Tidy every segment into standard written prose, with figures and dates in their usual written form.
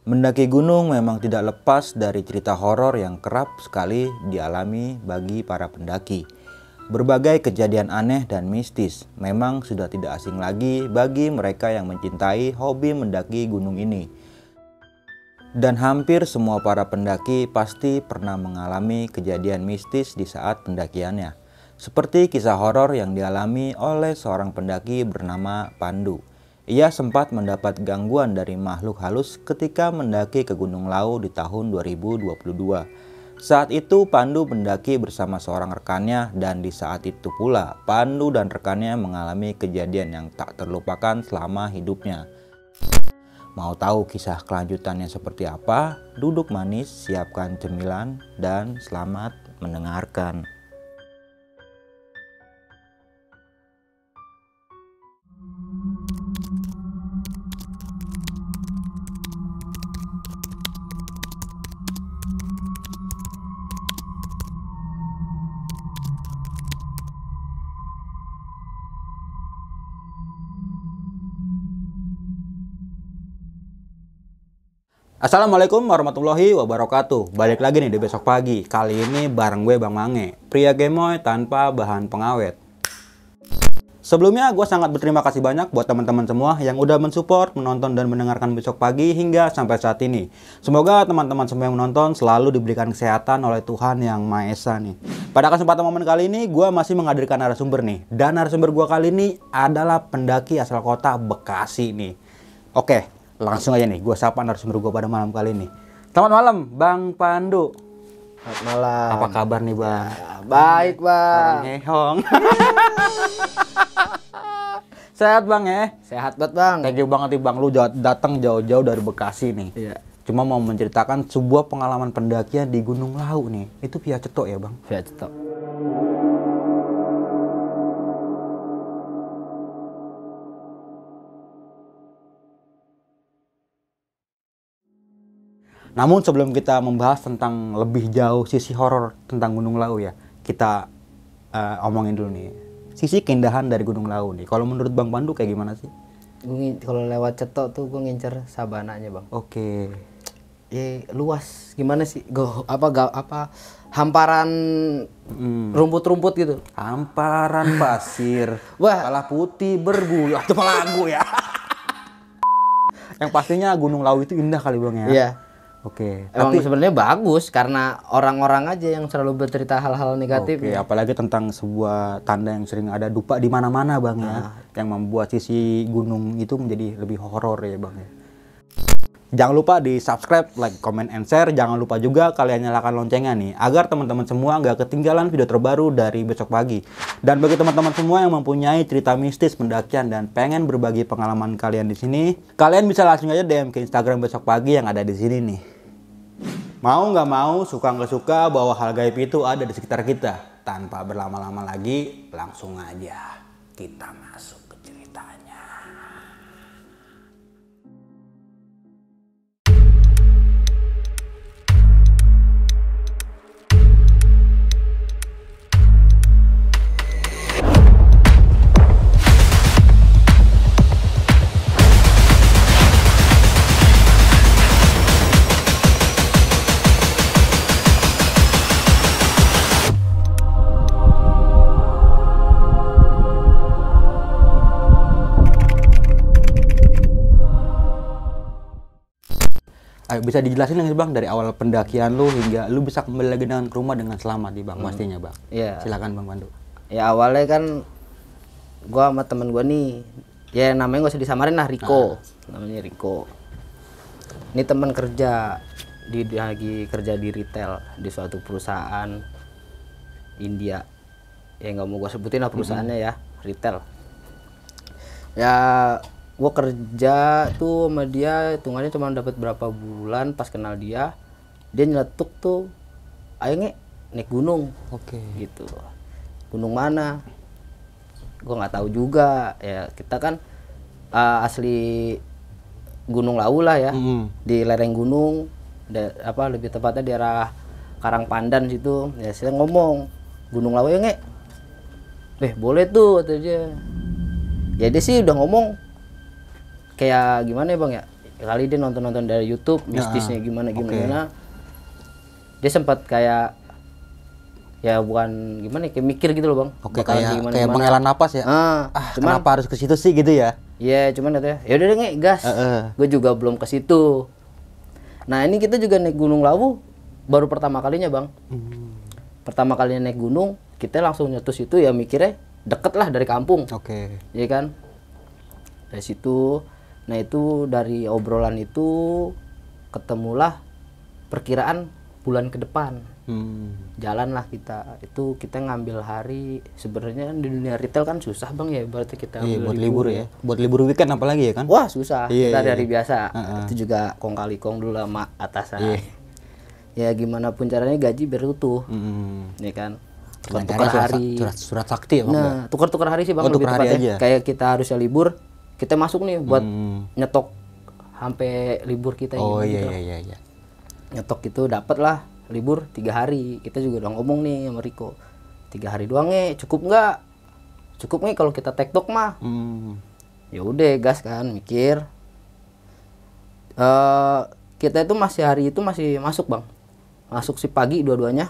Mendaki gunung memang tidak lepas dari cerita horor yang kerap sekali dialami bagi para pendaki. Berbagai kejadian aneh dan mistis memang sudah tidak asing lagi bagi mereka yang mencintai hobi mendaki gunung ini. Dan hampir semua para pendaki pasti pernah mengalami kejadian mistis di saat pendakiannya. Seperti kisah horor yang dialami oleh seorang pendaki bernama Pandu. Ia sempat mendapat gangguan dari makhluk halus ketika mendaki ke Gunung Lau di tahun 2022. Saat itu Pandu mendaki bersama seorang rekannya dan di saat itu pula Pandu dan rekannya mengalami kejadian yang tak terlupakan selama hidupnya. Mau tahu kisah kelanjutannya seperti apa? Duduk manis, siapkan cemilan, dan selamat mendengarkan. Assalamualaikum warahmatullahi wabarakatuh. Balik lagi nih di besok pagi. Kali ini bareng gue Bang Mange, pria gemoy tanpa bahan pengawet. Sebelumnya gue sangat berterima kasih banyak buat teman-teman semua yang udah mensupport, menonton dan mendengarkan besok pagi hingga sampai saat ini. Semoga teman-teman semua yang menonton selalu diberikan kesehatan oleh Tuhan Yang Maha Esa nih. Pada kesempatan momen kali ini gue masih menghadirkan narasumber nih. Dan narasumber gue kali ini adalah pendaki asal kota Bekasi nih. Oke. Langsung aja nih, gue sapa narasumber gue pada malam kali ini. Selamat malam, Bang Pandu. Selamat malam. Apa kabar nih, Bang? Ya, baik, Bang. Hehong. Sehat, Bang ya? Sehat banget, Bang. Thank you banget nih, Bang. Lu datang jauh-jauh dari Bekasi nih. Iya. Cuma mau menceritakan sebuah pengalaman pendakian di Gunung Lau nih. Itu via cetok ya, Bang? Via cetok. Namun sebelum kita membahas tentang lebih jauh sisi horor tentang Gunung Lau ya, kita omongin dulu nih sisi keindahan dari Gunung Lau nih. Kalau menurut Bang Pandu kayak gimana sih? Kalau lewat cetok tuh gue ngincer sabananya, Bang. Oke. Luas. Gimana sih? Hamparan rumput-rumput gitu. Hamparan pasir. Wah. Kala putih berbulu. Itu lagu ya. Yang pastinya Gunung Lau itu indah kali, Bang ya. Iya. Oke. Emang Tapi sebenarnya bagus karena orang-orang aja yang selalu bercerita hal-hal negatif. oke, apalagi tentang sebuah tanda yang sering ada dupa di mana-mana, Bang ya. Yang membuat sisi gunung itu menjadi lebih horor ya, Bang ya. Jangan lupa di subscribe, like, comment, and share. Jangan lupa juga kalian nyalakan loncengnya nih, agar teman-teman semua nggak ketinggalan video terbaru dari besok pagi. Dan bagi teman-teman semua yang mempunyai cerita mistis pendakian dan pengen berbagi pengalaman kalian di sini, kalian bisa langsung aja DM ke Instagram besok pagi yang ada di sini nih. Mau nggak mau, suka nggak suka, bahwa hal gaib itu ada di sekitar kita. Tanpa berlama-lama lagi, langsung aja kita masuk ke ceritanya. Ayo, bisa dijelasin nggak sih, Bang, dari awal pendakian lu hingga lu bisa kembali lagi dengan ke rumah dengan selamat nih, Bang, pastinya, Bang. Iya. Silakan, Bang Pandu. Ya awalnya kan gua sama temen gua nih, ya namanya gak usah disamarin lah, Riko. Namanya Riko. Ini teman kerja, dia lagi kerja di retail di suatu perusahaan India. Ya nggak mau gua sebutin lah perusahaannya ya, retail. Ya gua kerja tuh sama dia, hitungannya cuma dapat berapa bulan. Pas kenal dia nyeletuk tuh, ayo naik gunung. Oke. Gitu. Gunung mana? Gue nggak tahu juga. Ya kita kan asli Gunung Lau lah ya, di lereng gunung. Lebih tepatnya di arah Karangpandan situ. Ya saya ngomong, Gunung Lau ya nge? Boleh tuh kata dia. Ya dia sih udah ngomong kayak gimana ya, Bang ya? kali dia nonton dari YouTube mistisnya gimana. Dia sempat kayak ya bukan gimana kayak mikir gitu loh bang. Oke, kayak menghela napas ya. Cuman kenapa harus ke situ sih gitu ya? Iya, cuman katanya ya udah deh nge gas. Gue juga belum ke situ. Nah ini kita juga naik Gunung Lawu baru pertama kalinya bang. Pertama kalinya naik gunung kita langsung nyetus itu ya mikirnya deket lah dari kampung. Oke. Iya kan. Dari situ, nah itu dari obrolan itu ketemulah perkiraan bulan ke depan. Jalan lah kita ngambil hari sebenarnya di dunia retail kan susah bang ya berarti kita buat libur ya buat libur weekend apalagi ya kan wah susah kita dari hari biasa itu juga kong kali kong dulu sama atasan ya gimana pun caranya gaji berutuh ya kan tukar hari surat sakti ya bang nah tukar hari sih bang lebih tepatnya aja. Kayak kita harusnya libur kita masuk nih buat nyetok sampai libur kita iya nyetok itu dapat lah libur 3 hari. Kita juga udah ngomong nih sama Riko 3 hari doang cukup nggak kalau kita tektok mah ya udah gas kan mikir kita itu masih hari itu masih masuk bang masuk si pagi dua-duanya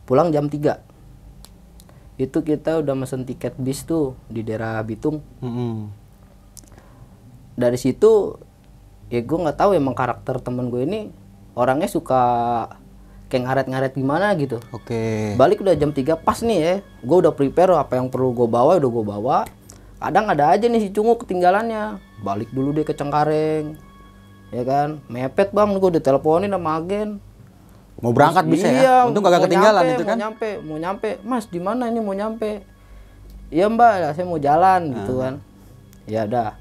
pulang jam 3 itu kita udah mesen tiket bis tuh di daerah Bitung. Dari situ ya gue nggak tahu emang karakter temen gue ini orangnya suka kayak ngaret-ngaret gimana gitu. Balik udah jam 3 pas nih ya. Gue udah prepare apa yang perlu gue bawa udah gue bawa. Kadang ada aja nih si Cungu ketinggalannya. Balik dulu deh ke Cengkareng. Ya kan? Mepet bang, gue udah teleponin sama agen. Mau berangkat bisa ya? Untung kagak ketinggalan itu kan. Mau nyampe. Mas di mana ini mau nyampe? Iya mbak, saya mau jalan gitu kan. Ya udah.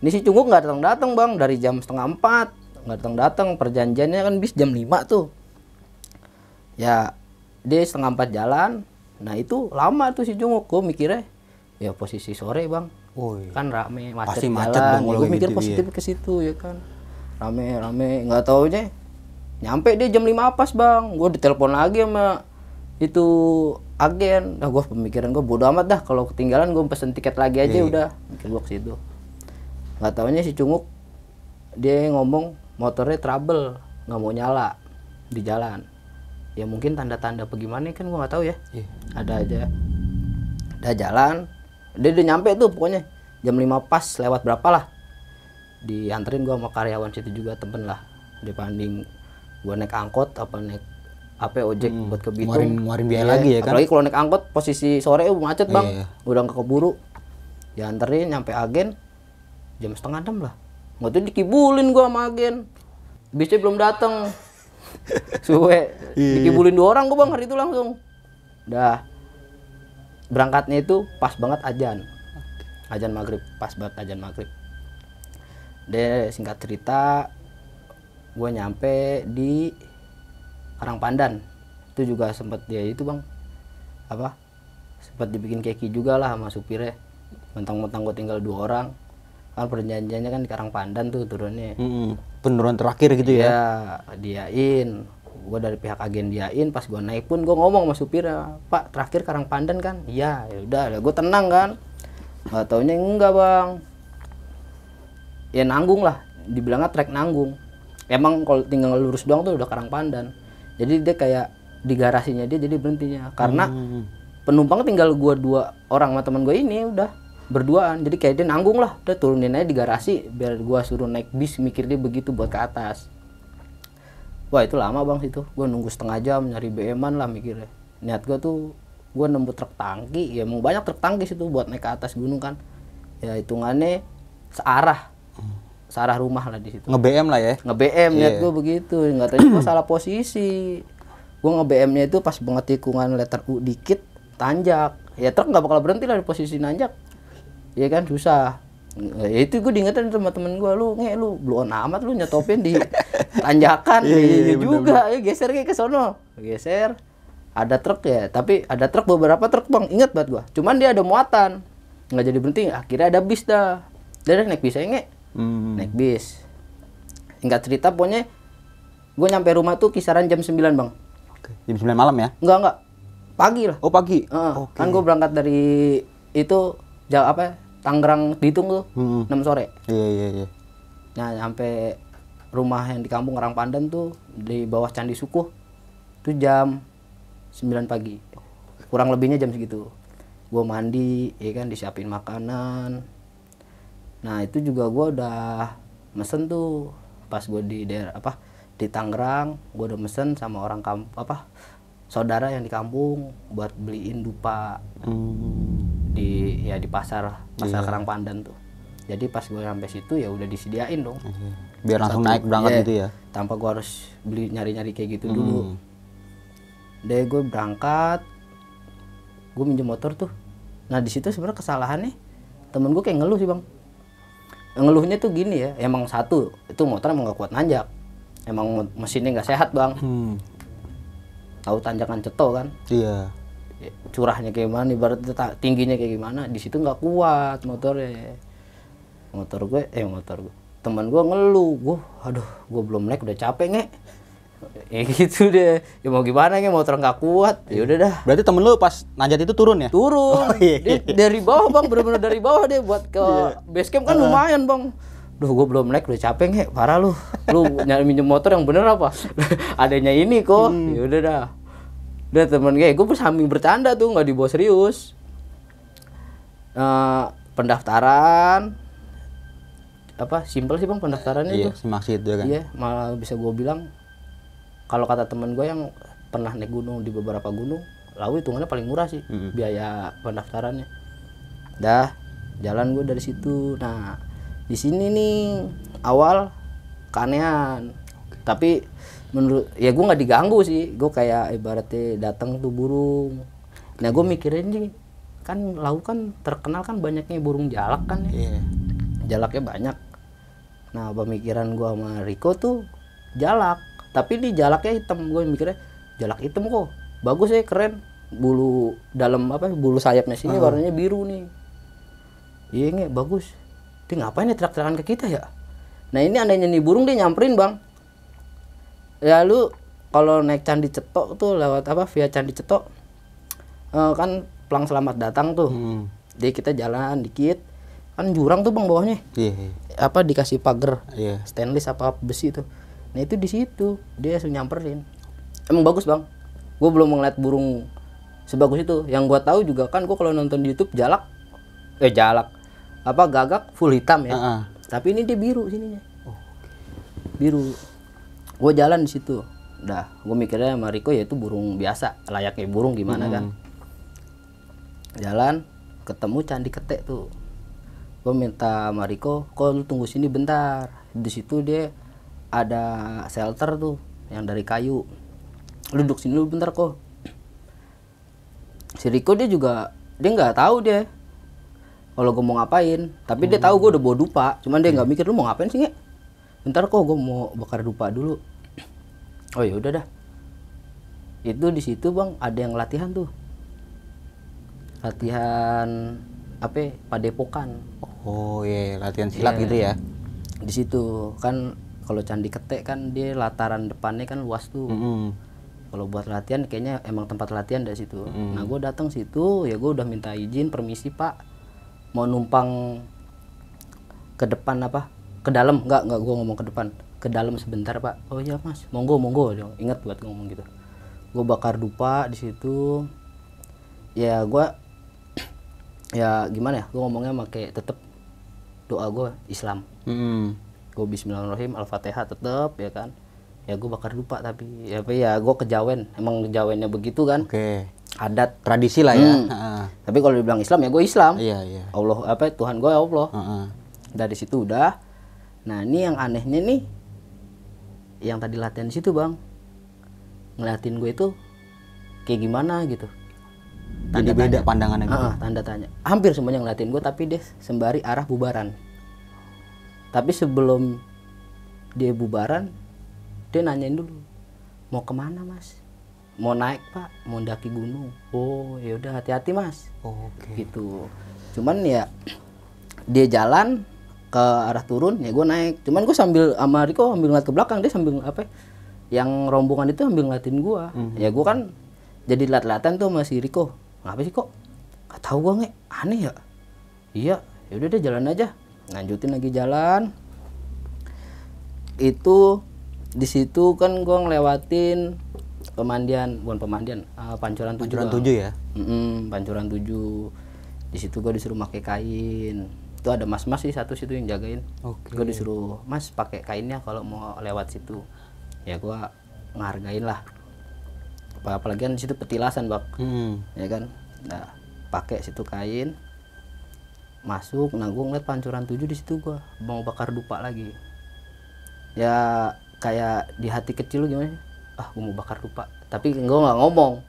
Ini si Cungu nggak datang bang dari jam 3:30 nggak datang. Perjanjiannya kan bis jam 5 tuh. Ya dia 3:30 jalan. Nah itu lama tuh si Junguk. Gue mikirnya ya posisi sore bang. Kan rame macet jalan. Gue mikir gitu positif ke situ ya kan. Rame nggak taunya nyampe dia jam 5 pas bang. Gue ditelepon lagi sama itu agen. Nah gue pemikiran gue bodo amat dah kalau ketinggalan gue pesen tiket lagi aja udah. Mikir gue ke situ. Nggak taunya si Junguk dia ngomong motornya trouble nggak mau nyala di jalan. Ya mungkin tanda-tanda bagaimana kan gua nggak tahu ya. Ada aja. Udah jalan, dia udah nyampe tuh pokoknya jam 5 pas lewat berapa lah. Dianterin gua sama karyawan situ juga temen lah. Dibanding gua naik angkot apa naik ojek buat ke Bitung. Ngeluarin biaya lagi ya kan. Apalagi kalau naik angkot posisi sore macet bang. Udah nggak keburu. Dianterin nyampe agen jam 5:30 lah. Nggak tuh dikibulin gua sama agen. Bisnya belum datang. Suwe dikibulin 2 orang gue bang hari itu langsung. Udah berangkatnya itu pas banget azan maghrib, pas banget azan maghrib. Deh singkat cerita gue nyampe di Karangpandan. Itu juga sempet dia itu bang sempet dibikin keki juga lah sama supirnya. Mentang-mentang gue tinggal 2 orang kan perjanjiannya kan di Karangpandan tuh turunnya. Penurunan terakhir gitu ya? Ya diain. Gue dari pihak agen diain. Pas gue naik pun gue ngomong sama supirnya, Pak terakhir Karangpandan kan? Iya. Ya udah, gue tenang kan. Nggak taunya enggak bang. Ya nanggung lah. Dibilangnya trek nanggung. Emang kalau tinggal lurus doang tuh udah Karangpandan. Jadi dia kayak di garasinya dia jadi berhentinya. Karena penumpang tinggal gue 2 orang sama teman gue ini udah berduaan. Jadi kayak dia nanggung lah. Udah turunin aja di garasi biar gue suruh naik bis. Mikir dia begitu buat ke atas. Wah itu lama bang situ. Gue nunggu setengah jam nyari BM-an lah mikirnya. Niat gue tuh gue nemu truk tangki. Ya mau banyak truk tangki situ buat naik ke atas gunung kan. Ya hitungannya searah rumah lah di situ. Nge-BM lah ya. Nge-BM niat gue begitu. Nggak tahu gue salah posisi. Gue nge-BM-nya itu pas banget tikungan letter U dikit tanjak. Ya truk nggak bakal berhenti lah di posisi nanjak. Ya kan susah. Ya itu gue diingetin sama temen gue, lu blow on amat lu nyetopin di tanjakan. Iya juga. Ya geser kayak ke sono. Geser. Ada truk ya, tapi ada truk beberapa truk bang. Ingat banget gue. Cuman dia ada muatan. Nggak jadi berhenti. Akhirnya ada bis dah. Dia naik bis aja naik bis. Singkat cerita pokoknya gue nyampe rumah tuh kisaran jam 9 bang. Jam 9 malam ya? Enggak. Pagi lah. Oh pagi? Kan gue berangkat dari itu Tangerang Bitung tuh 6 sore. Iya. Nah sampai rumah yang di kampung Orang Pandan tuh di bawah Candi Sukuh tuh jam 9 pagi, kurang lebihnya jam segitu. Gue mandi, ya kan, disiapin makanan. Nah itu juga gue udah mesen tuh pas gue di daerah di Tangerang, gue udah mesen sama orang saudara yang di kampung buat beliin dupa di pasar Karang Pandan tuh. Jadi pas gue sampai situ ya udah disediain dong. Biar langsung naik berangkat gitu ya. Tanpa gue harus nyari-nyari kayak gitu dulu. Deh gue berangkat, gue minjem motor tuh. Nah di situ sebenarnya kesalahannya temen gue kayak ngeluh sih bang. Ngeluhnya tuh gini ya, emang satu itu motor emang gak kuat nanjak, emang mesinnya nggak sehat bang. Tahu tanjakan ceto kan? Iya. Curahnya kayak gimana, ibaratnya tingginya kayak gimana, di situ nggak kuat motornya. Motor gue, teman gue ngeluh, aduh, gue belum naik udah capek nge. Ya gitu deh, ya mau gimana nge, motor nggak kuat, ya udah dah. Berarti temen lu pas nanjat itu turun ya? Turun, dia dari bawah bang, bener-bener dari bawah deh buat ke base camp kan lumayan bang. Duh, gue belum naik udah capek nge, parah lu nyari minjem motor yang bener apa? Adanya ini kok, ya udah dah. Udah temen gue sambil bercanda tuh, nggak dibawa serius. Pendaftaran simpel sih bang pendaftarannya tuh. Masih itu kan. Iya, malah bisa gue bilang kalau kata temen gue yang pernah naik gunung di beberapa gunung, lalu hitungannya paling murah sih biaya pendaftarannya. Dah, jalan gue dari situ. Nah, di sini nih awal keanehan. Tapi menurut ya gue nggak diganggu sih, gue kayak ibaratnya datang tuh burung. Nah gue mikirin nih, kan Lau kan terkenal kan banyaknya burung jalak kan ya. Jalaknya banyak. Nah pemikiran gue sama Riko tuh jalak, tapi ini jalaknya hitam. Gue mikirnya jalak hitam kok bagus ya, keren, bulu dalam bulu sayapnya sini warnanya biru nih. Iya nggak bagus. Dia ngapain ya teriak-teriakan ke kita ya? Nah ini andainya nih burung dia nyamperin bang. Ya lu kalau naik Candi Cetok tuh lewat via Candi Cetok kan pelang selamat datang tuh. Jadi kita jalan dikit kan jurang tuh bang bawahnya. Dikasih pagar stainless besi tuh. Nah itu di situ dia langsung nyamperin. Emang bagus bang. Gue belum ngeliat burung sebagus itu. Yang gue tahu juga kan gue kalau nonton di YouTube gagak full hitam ya. Tapi ini dia biru sininya. Biru. Gue jalan di situ. Dah, gue mikirnya sama Riko ya itu burung biasa, layaknya burung gimana kan. Jalan, ketemu Candi Ketek tuh. Gue minta sama Riko, kok lu tunggu sini bentar. Di situ dia ada shelter tuh yang dari kayu. Lu duduk sini dulu bentar kok. Si Riko dia nggak tahu dia kalau gue mau ngapain, tapi dia tahu gue udah bawa dupa. Cuman dia nggak mikir lu mau ngapain sih nge? Bentar kok gue mau bakar dupa dulu. Oh ya udah dah. Itu di situ bang ada yang latihan tuh. Latihan padepokan. Oh iya, latihan silat gitu ya. Di situ kan kalau Candi Ketek kan dia lataran depannya kan luas tuh. Kalau buat latihan kayaknya emang tempat latihan dari situ. Nah gue datang situ ya gue udah minta izin, permisi pak, mau numpang ke depan ke dalam. Enggak gue ngomong ke depan, ke dalam sebentar pak. Oh iya mas, monggo ingat buat ngomong gitu. Gue bakar dupa di situ. Ya gue ya gimana ya, gue ngomongnya pakai tetep doa gue Islam. Gue Bismillahirrahmanirrahim, Al-Fatihah tetep ya kan. Ya gue bakar dupa tapi ya gue kejawen, emang kejawennya begitu kan. Adat tradisi lah ya. Tapi kalau dibilang Islam ya gue Islam. Iya. Allah Tuhan gue ya Allah. Dari situ udah. Nah ini yang anehnya nih, yang tadi latihan di situ bang, ngeliatin gue itu kayak gimana gitu. Jadi beda pandangannya gitu. Tanda tanya. Hampir semuanya ngeliatin gue, tapi dia sembari arah bubaran. Tapi sebelum dia bubaran, dia nanyain dulu, mau kemana mas? Mau naik pak, mau mendaki gunung. Oh ya udah hati-hati mas. Gitu. Cuman ya dia jalan ke arah turun, ya gue naik. Cuman gue sambil sama Riko sambil ngeliat ke belakang, dia sambil yang rombongan itu sambil ngeliatin gue. Ya gue kan jadi lat-latan tuh sama si Riko. Ngapa sih kok? Gak tau gue nge, aneh ya. Iya, ya udah deh jalan aja. Lanjutin lagi jalan. itu di situ kan gue ngelewatin Pancuran 7. Pancuran 7 ya. Pancuran 7. Di situ gue disuruh pakai kain. Itu ada mas-mas sih satu situ yang jagain. Gue disuruh, "Mas, pakai kainnya kalau mau lewat situ." Ya gue ngehargain lah. Apalagi kan di situ petilasan, Bang. Ya kan. Nah, pakai situ kain. Masuk, nah gue ngeliat Pancuran 7 di situ gue mau bakar dupa lagi. Ya kayak di hati kecil lu gimana? Gue mau bakar dupa. Tapi gue nggak ngomong.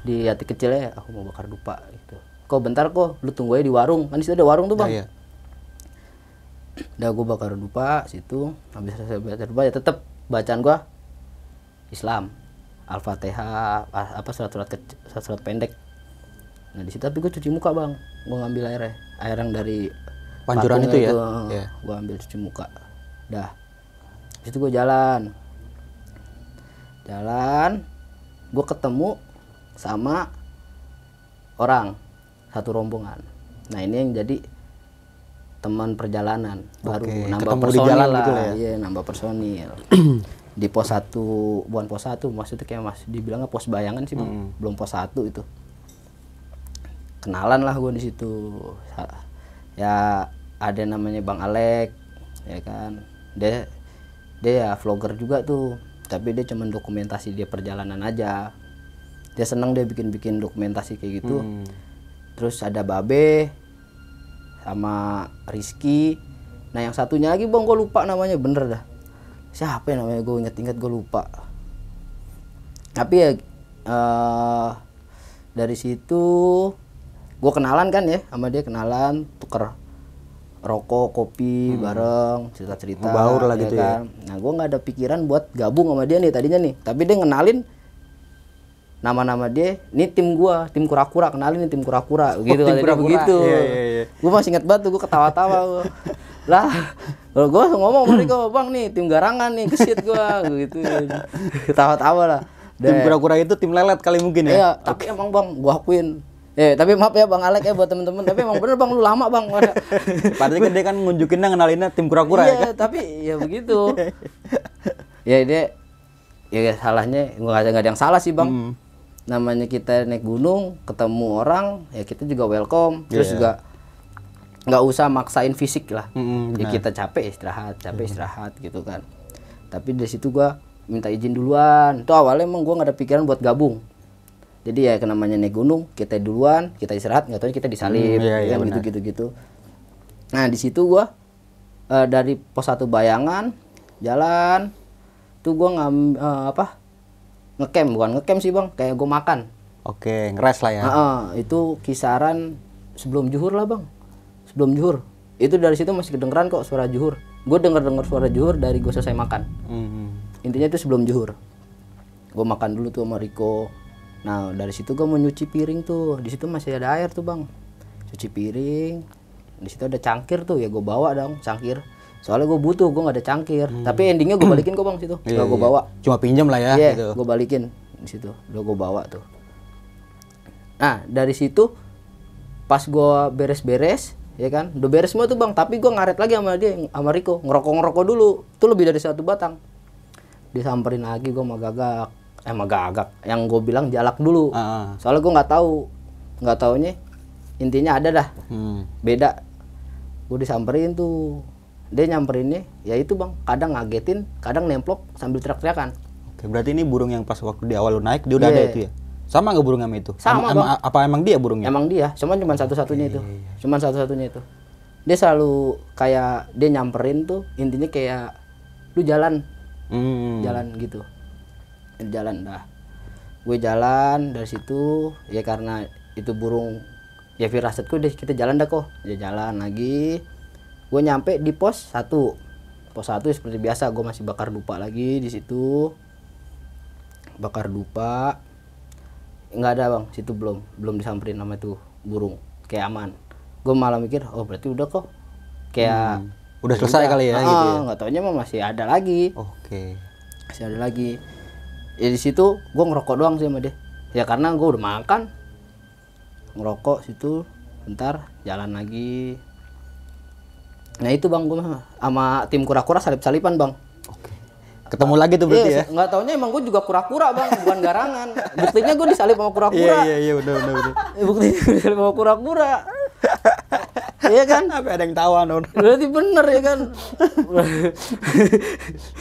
Di hati kecilnya aku mau bakar dupa gitu. Kok bentar kok, lu tunggu aja di warung. Kan di situ ada warung tuh, Bang. Iya. Udah gue bakar dupa situ. Habis selesai bakar dupa ya tetap bacaan gue Islam. Al-Fatihah, surat pendek. Nah di situ tapi gue cuci muka, Bang. Gue ngambil air yang dari Pancuran itu ya. Yeah. Gue ambil cuci muka. Dah. Di situ gue jalan, gue ketemu sama orang satu rombongan. Nah ini yang jadi teman perjalanan baru, nambah personil lah. Gitu ya? Iya, nambah personil. Di pos 1, bukan pos 1, maksudnya kayak dibilangnya pos bayangan sih, Bang. Belum pos 1 itu. Kenalan lah gue di situ. Ya ada namanya Bang Alek, ya kan. Dia ya vlogger juga tuh, tapi dia cuman dokumentasi dia perjalanan aja. Dia seneng dia bikin dokumentasi kayak gitu. Terus ada Babe sama Rizky. Nah yang satunya lagi, Bang, gue lupa namanya, bener dah. Siapa ya namanya, gue inget gue lupa. Tapi ya dari situ gue kenalan kan ya sama dia, tuker rokok, kopi bareng, cerita-cerita, ngebaur lah gitu ya. Nah gue nggak ada pikiran buat gabung sama dia nih tadinya nih, tapi dia ngenalin nama-nama dia, ini tim kura-kura, kenalin nih tim kura-kura gitu. Tim kura-kura. Begitu. Iya. Gue masih inget banget tuh, gue ketawa-tawa. Lah gue ngomong sama Bang nih tim garangan nih, kesit gue gitu. Ketawa-tawa lah. Tim kura-kura itu tim lelet kali mungkin ya. Iya, tapi emang, Bang, gue akuin. Tapi maaf ya Bang Alek ya buat temen-temen, tapi emang bener, Bang, lu lama, Bang. Padahal kan dia kan ngunjukinnya, ngenalinnya tim kura-kura ya kan. Tapi ya begitu. Ya dia ya salahnya nggak ada yang salah sih, Bang. Namanya kita naik gunung, ketemu orang, ya kita juga welcome. Terus juga nggak usah maksain fisik lah. Ya kita capek istirahat gitu kan. Tapi dari situ gua minta izin duluan. Itu awalnya emang gua nggak ada pikiran buat gabung. Jadi ya namanya naik gunung, kita duluan, kita istirahat, nggak tahu kita disalib, kan gitu. Nah di situ gua dari pos 1 bayangan jalan, tuh gua ngecamp, bukan ngecamp sih, Bang, kayak gua makan. Oke, ngeres lah ya. Itu kisaran sebelum zuhur lah, Bang, sebelum zuhur. Itu dari situ masih kedengeran kok suara zuhur. Gue denger suara zuhur dari gue selesai makan. Intinya itu sebelum zuhur. Gue makan dulu tuh sama Riko. Nah dari situ gue mau nyuci piring tuh, di situ masih ada air tuh, Bang. Cuci piring, di situ ada cangkir tuh, ya gue bawa dong cangkir. Soalnya gue butuh, gue nggak ada cangkir. Tapi endingnya gue balikin kok, Bang, situ. Gak gue bawa. Cuma pinjam lah ya. Iya, gue balikin di situ. Udah gue bawa tuh. Nah dari situ pas gue beres-beres, ya kan, udah beres semua tuh, Bang. Tapi gue ngaret lagi sama dia, sama Riko, ngerokok dulu. Itu lebih dari 1 batang. Disamperin lagi gue sama Gagak. Yang gue bilang jalak dulu. Soalnya gue nggak taunya intinya ada dah. Beda. Gue disamperin tuh. Dia nyamperinnya, ya itu, Bang. Kadang ngagetin, kadang nemplok sambil teriak-teriakan. Oke, berarti ini burung yang pas waktu di awal lu naik dia udah ada itu ya? Sama nggak burung sama itu? Sama, Bang. Apa emang dia burungnya? Emang dia, cuma satu-satunya itu. Cuman satu-satunya itu. Dia selalu kayak dia nyamperin tuh, intinya kayak lu jalan. Jalan gitu. Jalan dah. Gue jalan dari situ, ya karena itu burung, ya firasatku deh kita jalan dah kok. Ya jalan lagi. Gue nyampe di pos 1. Pos 1 seperti biasa, gue masih bakar dupa lagi di situ. Bakar dupa. Nggak ada, Bang, situ belum disamperin sama itu burung, kayak aman. Gue malah mikir, oh berarti udah kok, kayak udah selesai kali ya, gitu ya. Nggak taunya mah masih ada lagi. Oke. Masih ada lagi. Ya di situ gue ngerokok doang sih sama dia. Ya karena gue udah makan, ngerokok situ, bentar jalan lagi. Nah itu, Bang, gue sama tim kura-kura salip-salipan, Bang. Oke. Ketemu lagi tuh berarti ya. Nggak taunya emang gue juga kura-kura bang, bukan garangan. Buktinya gue disalip sama kura-kura. Iya udah. Buktinya gue disalip sama kura-kura. Iya kan? Apa ada yang tahu non? Berarti bener ya kan?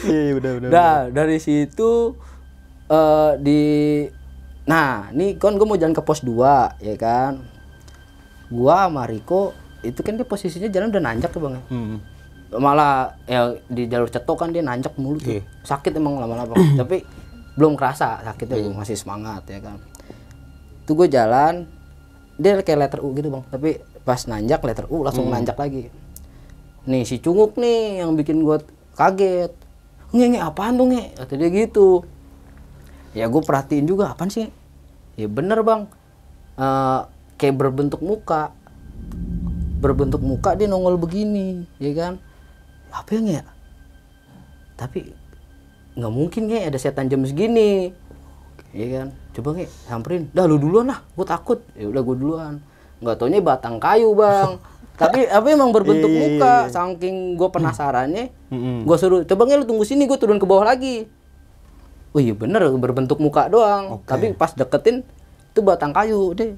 Iya udah. Nah dari situ nah ini kan gue mau jalan ke pos 2 ya kan. Gua sama Riko itu kan dia posisinya jalan udah nanjak tuh bang. Malah ya di jalur cetok kan dia nanjak mulu tuh. Sakit emang lama-lama tapi belum kerasa sakitnya, masih semangat ya kan. Tuh gue jalan dia kayak letter U gitu bang, tapi pas nanjak letter U langsung nanjak lagi. Nih si Cunguk nih yang bikin gue kaget. Nge apaan tuh nge? Kata dia gitu. Ya gue perhatiin juga apaan sih? Ya bener bang, kayak berbentuk muka dia nongol begini, ya kan? Apa yang ya? Tapi nggak mungkin ya ada setan jam segini, ya kan? Coba nge samperin, dah lu duluan lah, gue takut. Ya udah gue duluan. Nggak taunya batang kayu bang. Tapi emang berbentuk muka. Saking gue penasarannya, gue suruh coba nge lu tunggu sini, gue turun ke bawah lagi. Oh iya bener berbentuk muka doang. Tapi pas deketin itu batang kayu deh.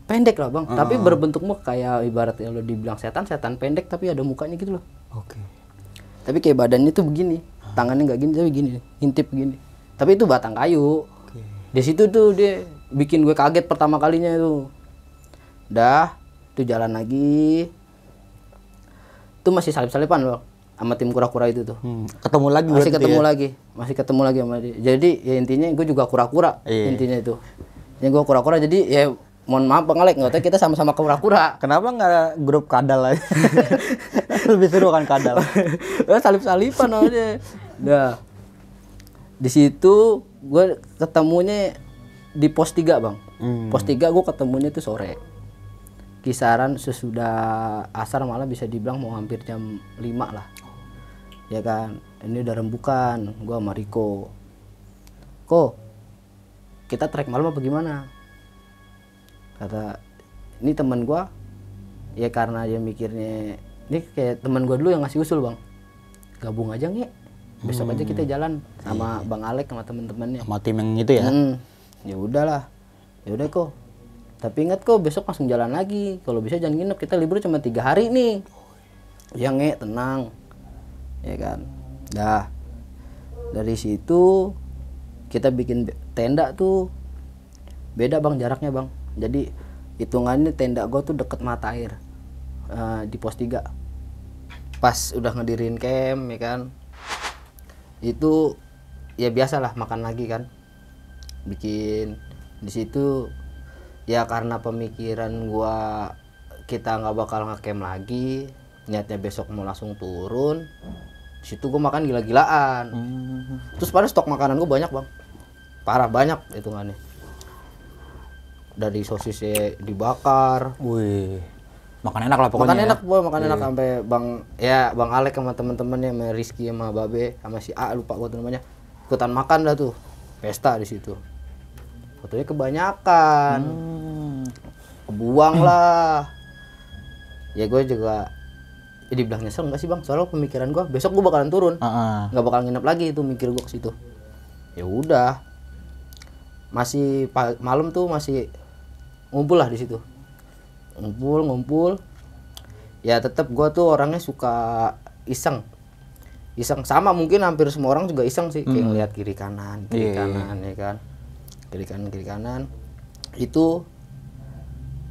Pendek lah bang, tapi berbentuk muka kayak ibaratnya lo dibilang setan pendek tapi ada mukanya gitu loh. Tapi kayak badannya tuh begini, tangannya nggak gini tapi gini, ngintip begini. Tapi itu batang kayu. Di situ tuh dia bikin gue kaget pertama kalinya itu. Dah, tuh jalan lagi. Tuh masih salip-salipan loh sama tim kura-kura itu tuh. Ketemu lagi masih ketemu lagi sama dia. Jadi ya intinya gue juga kura-kura intinya itu. Ini gue kura-kura jadi ya mohon maaf Bang Alek, nggak tahu kita sama-sama kura-kura. Kenapa nggak grup kadal aja? Lebih seru kan kadal. Salip-salipan aja. Nah, di situ gue ketemunya di pos 3 bang. Pos 3 gue ketemunya tuh sore. Kisaran sesudah asar malah bisa dibilang mau hampir jam 5 lah. Ya kan, ini udah rembukan. Gue sama Riko. Kita trek malam apa gimana? Kata ini teman gua ya karena dia mikirnya ini kayak teman gua dulu yang ngasih usul bang, gabung aja nge, besok aja kita jalan sama Bang Alek sama temen-temennya sama tim yang itu ya. Ya udahlah, ya udah kok, tapi ingat kok besok langsung jalan lagi, kalau bisa jangan nginep, kita libur cuma 3 hari nih. Ya nge, tenang ya kan. Dah dari situ kita bikin tenda tuh beda bang jaraknya bang. Jadi hitungannya tenda gue tuh deket mata air di pos 3. Pas udah ngedirin camp ya kan, itu ya biasalah makan lagi kan, bikin di situ ya karena pemikiran gue kita nggak bakal ngecamp lagi, niatnya besok mau langsung turun. Di situ gue makan gila-gilaan. Terus pada stok makanan gue banyak bang, parah banyak hitungannya. Dari sosisnya dibakar. Wih, makan enak lah pokoknya. Makan enak boy, makan enak sampai Bang Alek sama teman-temannya, sama Rizky sama Babe sama si A lupa gua namanya, ikutan makan dah tuh, pesta di situ. Fotonya kebanyakan, kebuang lah. Ya gue juga dibilang nyesel enggak sih bang, soalnya pemikiran gue besok gue bakalan turun, nggak bakal nginep lagi itu mikir gue ke situ. Ya udah, masih malam tuh masih ngumpul lah di situ, ngumpul. Ya tetap gue tuh orangnya suka iseng sama mungkin hampir semua orang juga iseng sih, kayak ngeliat kiri kanan ya kan, kiri kanan itu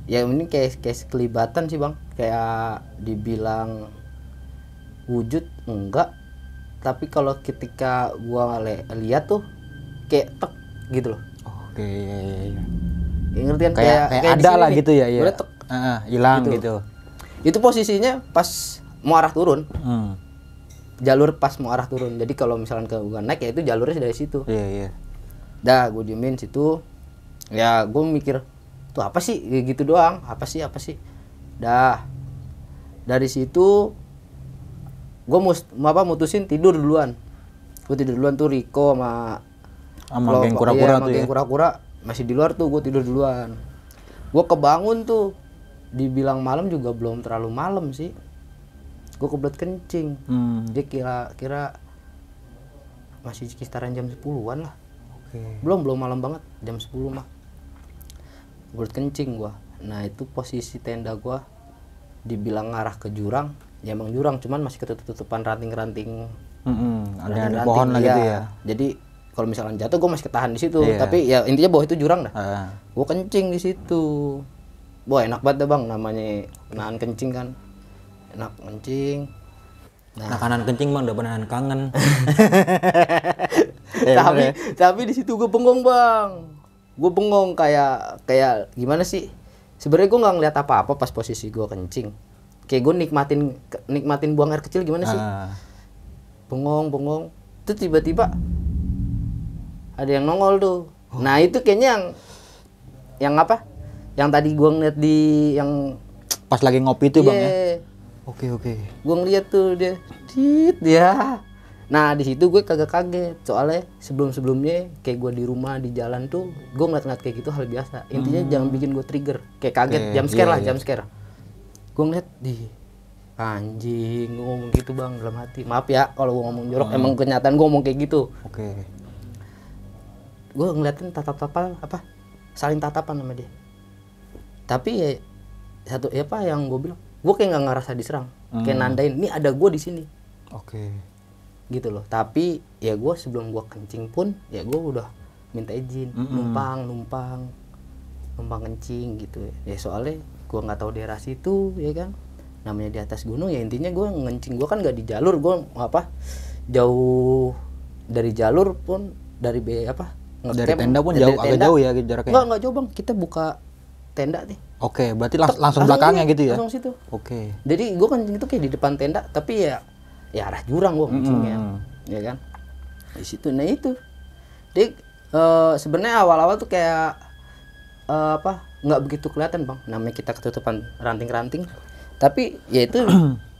ya ini kayak kelibatan sih bang, kayak dibilang wujud enggak, tapi kalau ketika gua lihat tuh kayak tek gitu loh. Ya, ngerti kan, kayak ada lah gitu ya, hilang gitu. Itu posisinya pas mau arah turun, jalur pas mau arah turun. Jadi kalau misalkan gua naik ya itu jalurnya dari situ. Dah gue diemin situ, ya gue mikir tuh apa sih gitu doang, apa sih. Dah dari situ gue mutusin tidur duluan. Gue tidur duluan tuh, Riko sama geng kura-kura tuh geng kura-kura masih di luar tuh, gue tidur duluan. Gue kebangun tuh, dibilang malam juga belum terlalu malam sih. Gue kebelet kencing. Dia kira masih sekitaran jam 10-an lah. Oke. Belum malam banget, jam 10 mah. Buat kencing gua. Nah, itu posisi tenda gua dibilang ngarah ke jurang, ya emang jurang, cuman masih ketutupan ranting-ranting. Ada pohon lah gitu ya. Jadi kalau misalkan jatuh gua masih ketahan di situ, tapi ya intinya bawah itu jurang dah. Gua kencing di situ. Wah, enak banget dah Bang, namanya nahan kencing kan. Enak kencing. Nah, kanan kencing Bang, udah beneran kangen. Tapi di situ gue bengong Bang. Gue bengong kayak gimana sih? Sebenarnya gue nggak ngeliat apa-apa pas posisi gue kencing. Kayak gue nikmatin buang air kecil gimana sih? Bengong. Itu tiba-tiba ada yang nongol tuh. Nah itu kayaknya yang apa? Yang tadi gue ngeliat di yang pas lagi ngopi itu Bang ya. Oke. Gue ngeliat tuh dia. Nah di situ gue kagak kaget, soalnya sebelumnya kayak gue di rumah di jalan tuh gue ngeliat kayak gitu hal biasa. Intinya jangan bikin gue trigger, kayak kaget, jump scare. Gue ngeliat di anjing, gue ngomong gitu Bang dalam hati. Maaf ya kalau gue ngomong jorok, emang kenyataan gue ngomong kayak gitu. Gue ngeliatin saling tatapan sama dia. Tapi ya satu ya apa yang gue bilang, gue kayak nggak ngerasa diserang, kayak nandain, ini ada gue di sini. Gitu loh. Tapi ya gue sebelum gue kencing pun ya gue udah minta izin numpang kencing gitu ya, soalnya gue nggak tahu daerah situ ya kan, namanya di atas gunung ya. Intinya gue ngencing gue kan nggak di jalur, gue jauh dari jalur pun, dari dari tenda pun jauh, agak jauh ya jaraknya. Nggak jauh Bang, kita buka tenda nih. Berarti langsung belakangnya gitu ya. Langsung situ. Jadi gue kencing itu kayak di depan tenda, tapi ya arah jurang gua kencingnya, ya kan. Di situ, nah itu. Jadi sebenarnya awal-awal tuh kayak nggak begitu kelihatan Bang. Namanya kita ketutupan ranting-ranting. Tapi ya itu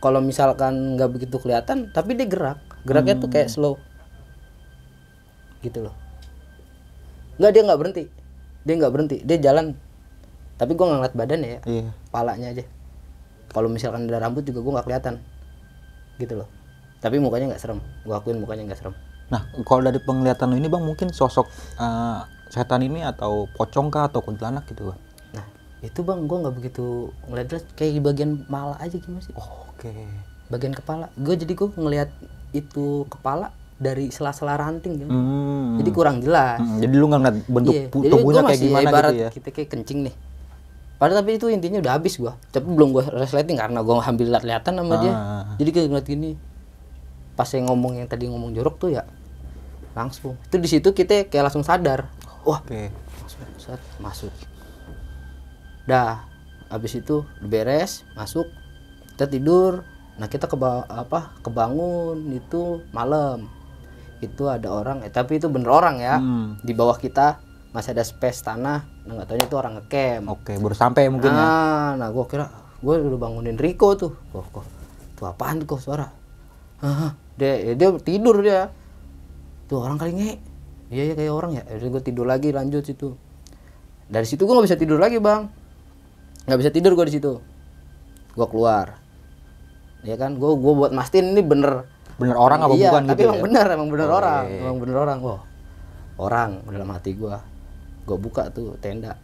kalau misalkan nggak begitu kelihatan, tapi dia geraknya tuh kayak slow, gitu loh. Dia nggak berhenti, dia jalan. Tapi gua nggak ngeliat badan ya, palanya aja. Kalau misalkan ada rambut juga gua nggak kelihatan, gitu loh. Tapi mukanya nggak serem, gua akuin mukanya nggak serem. Nah, kalau dari penglihatan lo ini Bang, mungkin sosok setan ini atau pocong kah atau kuntilanak gitu Bang? Nah, itu Bang, gua nggak begitu ngeliat jelas, kayak di bagian kepala aja gimana sih? Bagian kepala. Jadi gua ngeliat itu kepala dari sela-sela ranting gitu. Jadi kurang jelas. Jadi lu nggak ngeliat bentuk tubuhnya kayak gimana ibarat gitu ya? Kita kayak kencing nih. Padahal tapi itu intinya udah habis gua. Tapi belum gua resleting karena gua ambil lihat-lihatan sama dia. Jadi kayak ngeliat gini. Pas saya ngomong yang tadi ngomong jorok tuh ya langsung. Itu di situ kita kayak langsung sadar. Wah. Masuk. Dah. Habis itu beres, masuk. Kita tidur. Nah, kita kebangun itu malam. Itu ada orang, tapi itu bener orang ya. Di bawah kita masih ada space tanah. Nah, nggak tahunya itu orang ngecamp. Baru sampai mungkin ya. Nah, gue kira gue udah bangunin Riko tuh. Kok tuh apaan tuh suara? Dia tidur dia. Tuh orang kali nge. Iya kayak orang ya. Jadi gue tidur lagi, lanjut situ. Dari situ gue nggak bisa tidur lagi Bang. Nggak bisa tidur gue di situ. Gue keluar. Ya kan, gue buat mastiin ini bener orang apa bukan gitu. Tapi emang bener orang. Emang bener orang. Wah, orang dalam hati gue. Gue buka tuh tenda,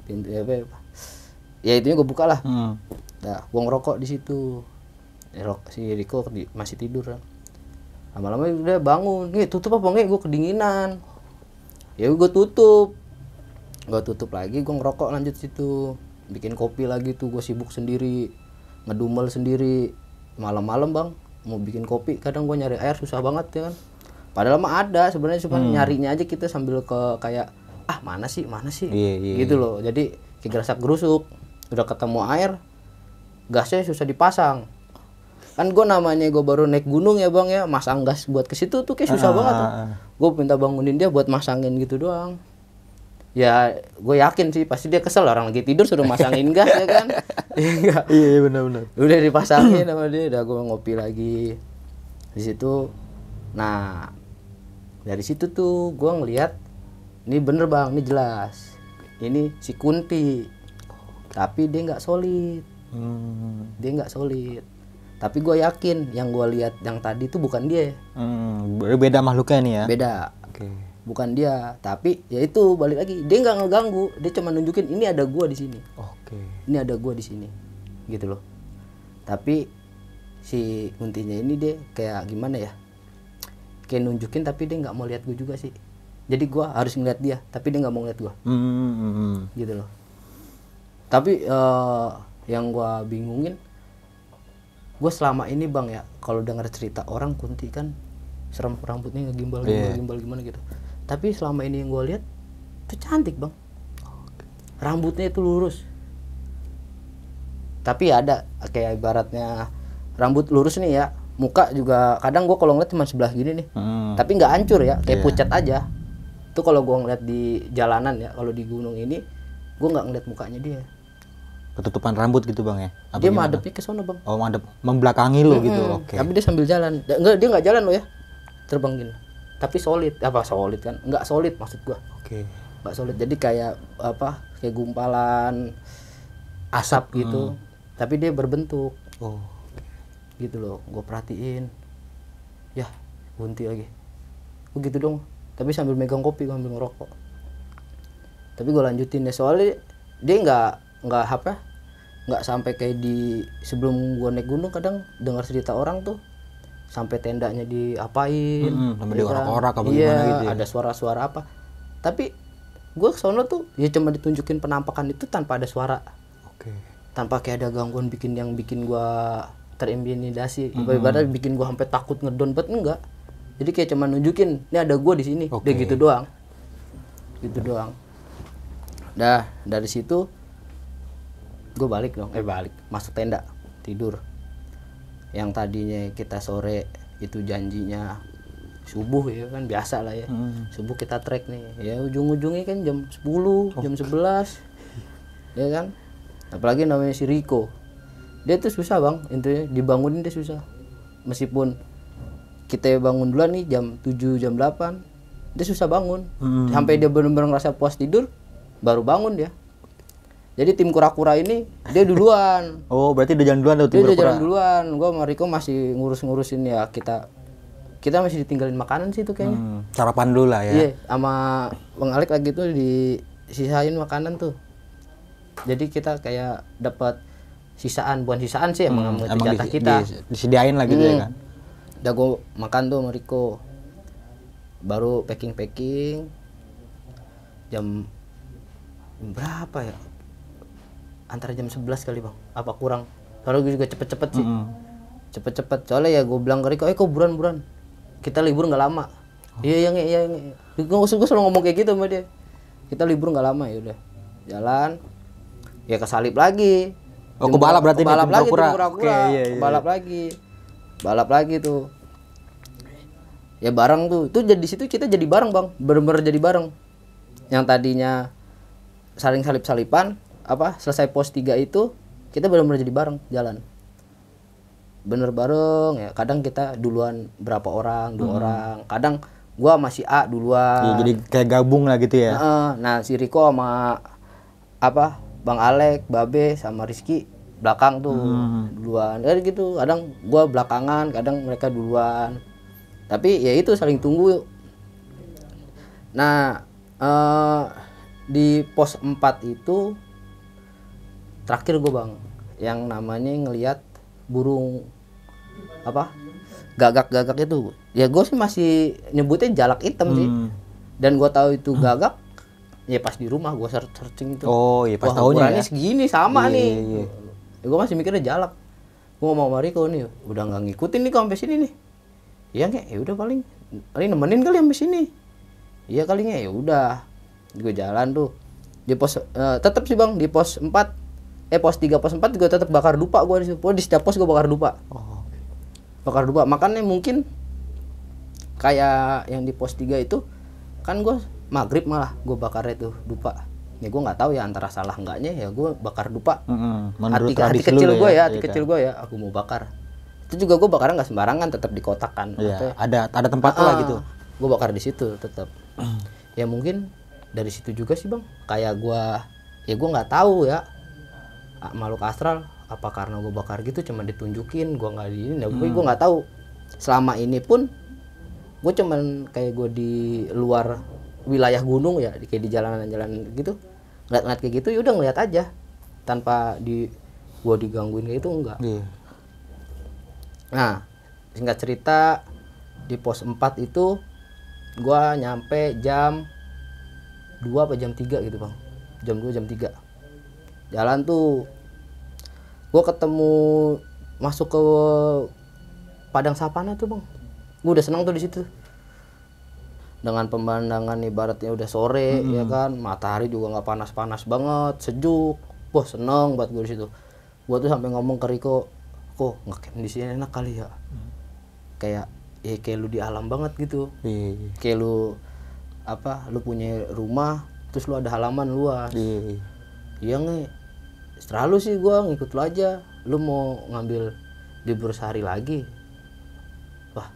pintu ya itunya gue buka lah. Nah, gue ngerokok di situ. Si Riko masih tidur kan. Lama-lama udah bangun. Nih tutup apa nggak? Gue kedinginan. Ya gue tutup lagi. Gue ngerokok lanjut situ. Bikin kopi lagi tuh. Gue sibuk sendiri, ngedumel sendiri. Malam-malam Bang mau bikin kopi, kadang gue nyari air susah banget ya kan. Padahal mah ada sebenarnya, cuma nyarinya aja kita sambil kayak mana sih gitu loh. Jadi kayak gerasak gerusuk, udah ketemu air, gasnya susah dipasang. Kan gue namanya gue baru naik gunung ya Bang ya, masang gas buat ke situ tuh kayak susah banget tuh. Gue minta bangunin dia buat masangin gitu doang. Ya gue yakin sih pasti dia kesel, orang lagi tidur suruh masangin gas ya kan. Iya benar. Udah dipasangin sama dia, udah gue ngopi lagi di situ. Nah dari situ tuh gue ngeliat ini bener Bang, ini jelas ini si Kunti, tapi dia nggak solid. Tapi gue yakin yang gue lihat yang tadi itu bukan dia. Beda makhluknya nih ya. Beda. Oke. Bukan dia, tapi ya itu balik lagi. Dia nggak ngeganggu, dia cuma nunjukin ini ada gue di sini. Oke. Ini ada gue di sini. Gitu loh. Tapi si kuntinya ini dia kayak gimana ya? Kayak nunjukin tapi dia nggak mau lihat gue juga sih. Jadi gue harus ngeliat dia, tapi dia nggak mau ngeliat gue. Gitu loh. Tapi yang gue bingungin, gue selama ini bang ya, kalau dengar cerita orang kunti kan serem, rambutnya ngegimbal gimana gitu. Tapi selama ini yang gue lihat itu cantik bang. Rambutnya itu lurus. Tapi ada kayak ibaratnya rambut lurus nih ya, muka juga kadang gue kalau ngeliat cuma sebelah gini nih. Tapi nggak hancur ya, kayak pucat aja. Itu kalau gue ngeliat di jalanan ya, kalau di gunung ini gue nggak ngeliat mukanya dia. Ketutupan rambut gitu bang ya? Apa Dia gimana? madepnya ke sono bang. Oh madep, membelakangi lo gitu. Oke. Tapi dia sambil jalan. Dia nggak jalan lo ya, terbang gini. Tapi solid, apa solid kan? Nggak solid maksud gua. Oke. Nggak solid. Jadi kayak apa? Kayak gumpalan asap gitu. Tapi dia berbentuk. Oh. Gitu loh. Gue perhatiin. Ya, bunti lagi. Oh gitu dong. Tapi sambil megang kopi, sambil ngerokok. Tapi gue lanjutin ya soalnya dia nggak apa? Nggak sampai kayak di sebelum gue naik gunung kadang dengar cerita orang tuh sampai tendanya diapain, sampai ya kan? diorak-orak apa iya, gimana gitu ya? ada suara-suara apa. Tapi gue kesono tuh ya cuma ditunjukin penampakan itu tanpa ada suara, Oke. tanpa kayak ada gangguan bikin gue terintimidasi, ibaratnya bikin gue sampai takut ngedon bet enggak. Jadi kayak cuma nunjukin, ini ada gue di sini, Oke. dia gitu doang, gitu doang. Dah dari situ gue balik masuk tenda tidur. Yang tadinya kita sore itu janjinya subuh ya kan, biasa lah ya. Subuh kita trek nih ya, ujung-ujungnya kan jam 10, jam 11 ya kan. Apalagi namanya si Riko, dia tuh susah bang, intinya dibangunin dia susah. Meskipun kita bangun duluan nih jam 7, jam 8, dia susah bangun. Sampai dia benar-benar ngerasa puas tidur baru bangun dia. Jadi tim kura-kura ini dia duluan. Oh, berarti udah jalan duluan tuh tim Dia udah kura-kura. jalan duluan. Gua sama Riko masih ngurus-ngurusin ya, kita masih ditinggalin makanan sih itu kayaknya. Sarapan dulu lah ya. Iya, sama Bang Alek lagi tuh disisain makanan tuh. Jadi kita kayak dapat sisaan, bukan sisaan sih emang jatah kita. Disediain lah gitu ya kan. Udah gue makan tuh sama Riko. Baru packing jam berapa ya? Antara jam 11 kali bang, apa kurang? Soalnya gue juga cepet-cepet sih, cepet-cepet. Soalnya ya gue bilang ke Riko, kok buruan, kita libur nggak lama. Iya. Gue selalu ngomong kayak gitu sama dia. Kita libur nggak lama, ya udah. Jalan, ya kesalip lagi. Oh, kebalap berarti nih, tim lagi, kura-kura. tim kura-kura. Oke, iya. Balap lagi tuh. Ya bareng tuh, itu jadi situ kita jadi bareng bang, bener-bener jadi bareng. Yang tadinya saling salip-salipan, selesai pos 3 itu kita benar-benar jadi bareng jalan, bener bareng ya. Kadang kita duluan berapa orang, 2 orang, kadang gua masih A duluan Ya, jadi kayak gabung lah gitu ya. Nah si Riko sama Bang Alek, Babe sama Rizky belakang tuh duluan kayak gitu. Kadang gua belakangan, kadang mereka duluan, tapi ya itu saling tunggu. Nah di pos 4 itu terakhir gue bang, yang namanya ngelihat burung gagak itu. Ya gue sih masih nyebutnya jalak hitam sih. Dan gue tahu itu gagak ya pas di rumah gue searching itu. Oh iya, pas wah, tahunya ukurannya ya. segini sama nih. Iya. Ya, gue masih mikirnya jalak. Gue mau sama Riko nih, udah nggak ngikutin nih kok sampai sini nih. Iya nggak, ya udah paling nemenin kali sampai sini. Iya kalinya, ya udah. Gue jalan tuh di pos tetap sih bang di pos 4 pos 3 pos 4 juga tetap bakar dupa gue di setiap pos gue bakar dupa. Bakar dupa. Makanya mungkin kayak yang di pos 3 itu kan gue maghrib malah gue bakarnya tuh dupa. Ya gue nggak tahu ya antara salah enggaknya, ya gue bakar dupa. Hati kecil gue ya, kecil gue ya, aku mau bakar. Itu juga gue bakarnya nggak sembarangan, tetap dikotakkan. Iya, ada tempat lah gitu. Gue bakar di situ tetap. Ya mungkin dari situ juga sih bang, kayak gue nggak tahu ya makhluk astral apa karena gue bakar gitu cuma ditunjukin, gue nggak di ini, gue nggak tahu. Selama ini pun gue cuman kayak gue di luar wilayah gunung ya, kayak di jalanan-jalan gitu, ngeliat kayak gitu, ya udah ngeliat aja tanpa gue digangguin kayak gitu, enggak. Nah, singkat cerita di pos 4 itu gue nyampe jam 2 apa jam 3 gitu bang, jam 2 jam 3 jalan tuh gue ketemu masuk ke padang savana tuh bang. Gue udah senang tuh di situ dengan pemandangan ibaratnya udah sore ya kan, matahari juga nggak panas-panas banget, sejuk. Wah seneng buat gue di situ. Gue tuh sampai ngomong ke Riko, kok ngecamp di sini enak kali ya, kayak kayak lu di alam banget gitu. Kayak lu lu punya rumah terus lu ada halaman luas. Iya nge, selalu sih gue ngikut lu aja. Lu mau ngambil libur sehari lagi, wah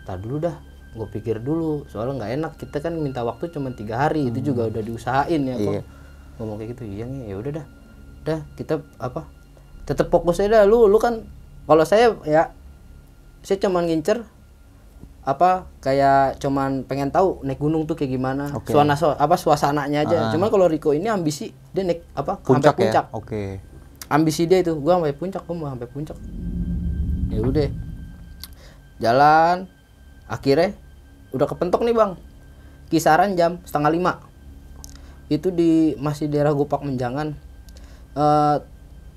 tar dulu dah, gue pikir dulu, soalnya nggak enak kita kan minta waktu cuma 3 hari. Itu juga udah diusahain ya kok. Ngomong kayak gitu. Iya nih, ya udah dah kita tetap fokus aja dah. Lu kan, kalau saya cuma ngincer kayak cuman pengen tahu naik gunung tuh kayak gimana, suasananya aja. Cuman kalau Riko ini ambisi dia naik sampai puncak. Ambisi dia itu, gua sampai puncak, gua mau sampai puncak. Ya udah jalan, akhirnya udah kepentok nih bang, kisaran jam 4:30 itu masih daerah Gupak Menjangan.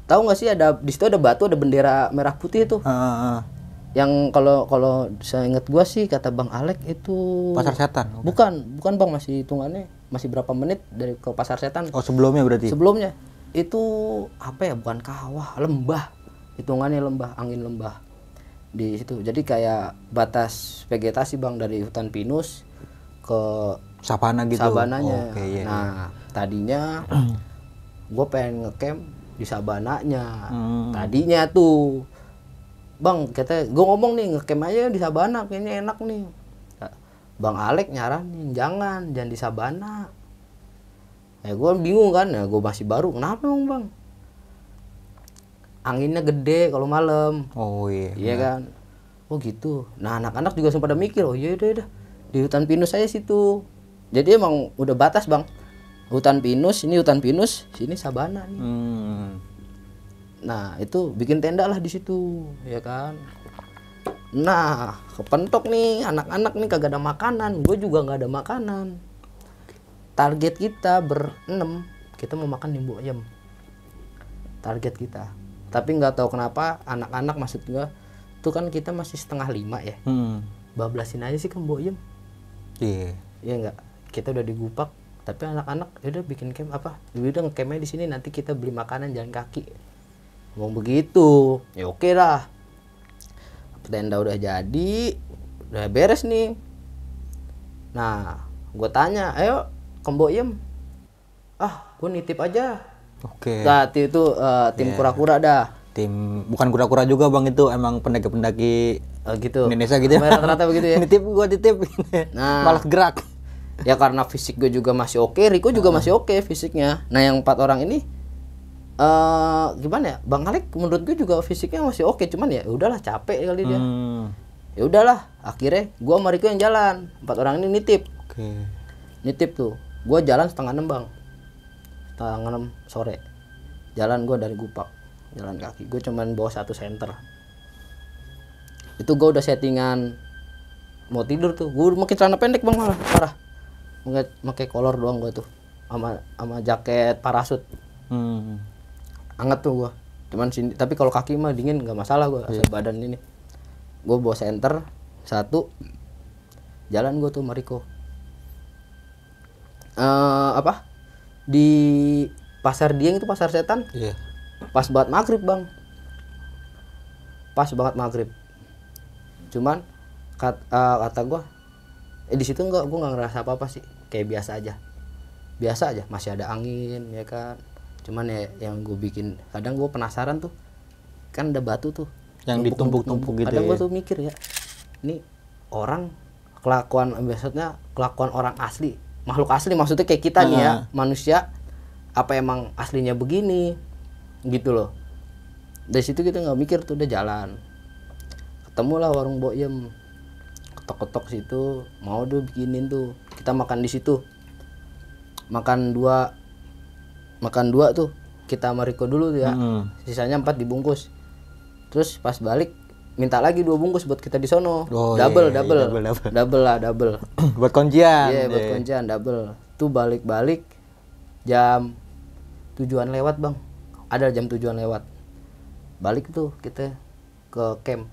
Tahu nggak sih ada di situ ada batu, ada bendera merah putih itu. Yang kalau saya ingat gua sih kata Bang Alek itu Pasar Setan. Bukan bang, masih hitungannya masih berapa menit dari ke Pasar Setan. Oh sebelumnya berarti? Sebelumnya itu bukan kawah, lembah, hitungannya lembah, angin lembah di situ. Jadi kayak batas vegetasi bang, dari hutan pinus ke savana gitu. Sabananya. Nah tadinya gue pengen ngecamp di sabananya. Tadinya tuh bang, gue ngomong nih ngecamp aja di sabana kayaknya enak nih. Bang Alek nyaranin jangan di sabana. Gue bingung kan, gue masih baru, kenapa emang bang? Anginnya gede kalau malam. Iya kan. Oh gitu. Nah anak-anak juga sempat mikir, oh iya udah di hutan pinus aja situ. Jadi emang udah batas bang, hutan pinus, sini sabana nih. Nah itu bikin tenda lah di situ, ya kan. Nah kepentok nih anak-anak nih, kagak ada makanan, gue juga nggak ada makanan. Target kita berenam, kita mau makan di Mbok Yem. Target kita. Tapi nggak tahu kenapa anak-anak, maksud gue tuh kan kita masih 4:30 ya. Bablasin aja sih ke Mbok Yem. Iya nggak. Kita udah di Gupak, tapi anak-anak udah bikin camp udah nge-campnya di sini, nanti kita beli makanan jalan kaki. Ngomong begitu. Ya oke lah. Tenda udah jadi, udah beres nih. Nah, gue tanya, ayo ke Mbok Yem. Gue nitip aja. Nah, itu tim kura-kura dah. Bukan kura-kura juga bang, itu emang pendaki-pendaki gitu. Indonesia gitu. Rata-rata begitu ya. Gue titip. Nah, malah gerak. Ya karena fisik gue juga masih oke, Riko juga masih oke fisiknya. Nah yang 4 orang ini gimana ya, Bang Alek menurut gue juga fisiknya masih oke, cuman ya udahlah capek kali dia. Ya udahlah, akhirnya gue sama Riko yang jalan, 4 orang ini nitip. Nitip tuh, gue jalan 5:30 bang, 5:30 sore. Jalan gue dari Gupak, jalan kaki. Gue cuman bawa 1 senter. Itu gue udah settingan mau tidur tuh, gue pakai celana pendek bang, malah parah. Pakai kolor doang gue tuh, sama jaket parasut. Anget tuh gue, cuman sini, tapi kalau kaki mah dingin nggak masalah gue, asal badan ini. Gue bawa senter 1, jalan gue tuh Mariko. Di Pasar Dieng itu Pasar Setan. Pas banget maghrib bang, pas banget maghrib. Cuman kata gue, di situ gue nggak ngerasa apa sih, kayak biasa aja, masih ada angin ya kan. Cuman ya yang gue bikin, kadang gue penasaran tuh, kan ada batu tuh yang ditumpuk-tumpuk gitu. Kadang gue tuh mikir ya, ini orang kelakuan orang asli, makhluk asli maksudnya kayak kita nih ya, manusia, apa emang aslinya begini gitu loh. Dari situ kita nggak mikir tuh, udah jalan. Ketemulah warung Boyem. Ketok-ketok situ, mau tuh bikinin tuh. Kita makan di situ. Makan dua tuh. Kita sama Riko dulu tuh ya. Sisanya 4 dibungkus. Terus pas balik minta lagi 2 bungkus buat kita di sono. Double. Buat kuncian. Iya, buat kuncian double. Tuh balik-balik jam 7-an lewat, Bang. Ada jam 7-an lewat. Balik tuh kita ke camp.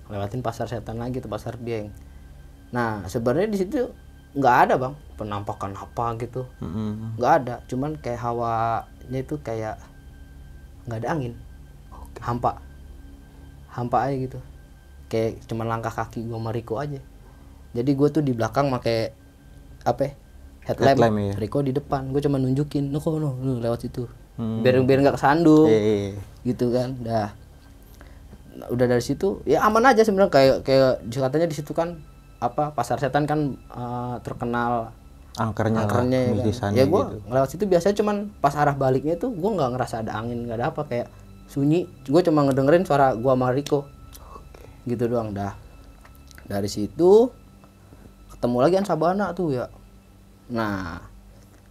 Lewatin pasar setan lagi tuh, pasar Dieng. Nah, sebenarnya di situ nggak ada, Bang, penampakan apa gitu. Nggak ada, cuman kayak hawanya itu kayak nggak ada angin. Hampa aja gitu, kayak cuman langkah kaki gua sama Riko aja. Jadi gua tuh di belakang pakai apa headlamp ya. Riko di depan, gua cuma nunjukin no lewat situ, biar nggak kesandung. Gitu kan. Udah dari situ ya aman aja sebenarnya, kayak katanya di situ kan apa pasar setan kan terkenal angkernya ya kan. Ya gua gitu. Lewat situ biasanya cuman pas arah baliknya tuh gua nggak ngerasa ada angin, nggak ada apa, kayak sunyi. Gue cuma ngedengerin suara gua sama Riko. Gitu doang. Dari situ ketemu lagi kan Sabana tuh ya. Nah,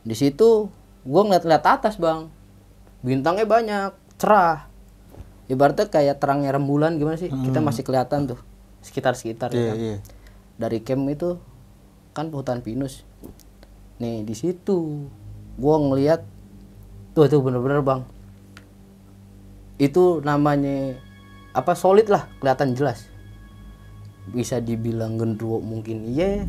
di situ gua ngeliat atas, Bang. Bintangnya banyak, cerah. Ibaratnya kayak terangnya rembulan gimana sih? Kita masih kelihatan tuh sekitar ya kan. Dari camp itu kan hutan pinus. Nih, di situ gua ngeliat tuh bener-bener, Bang. Itu namanya apa, solid lah, kelihatan jelas. Bisa dibilang gendruwo mungkin iya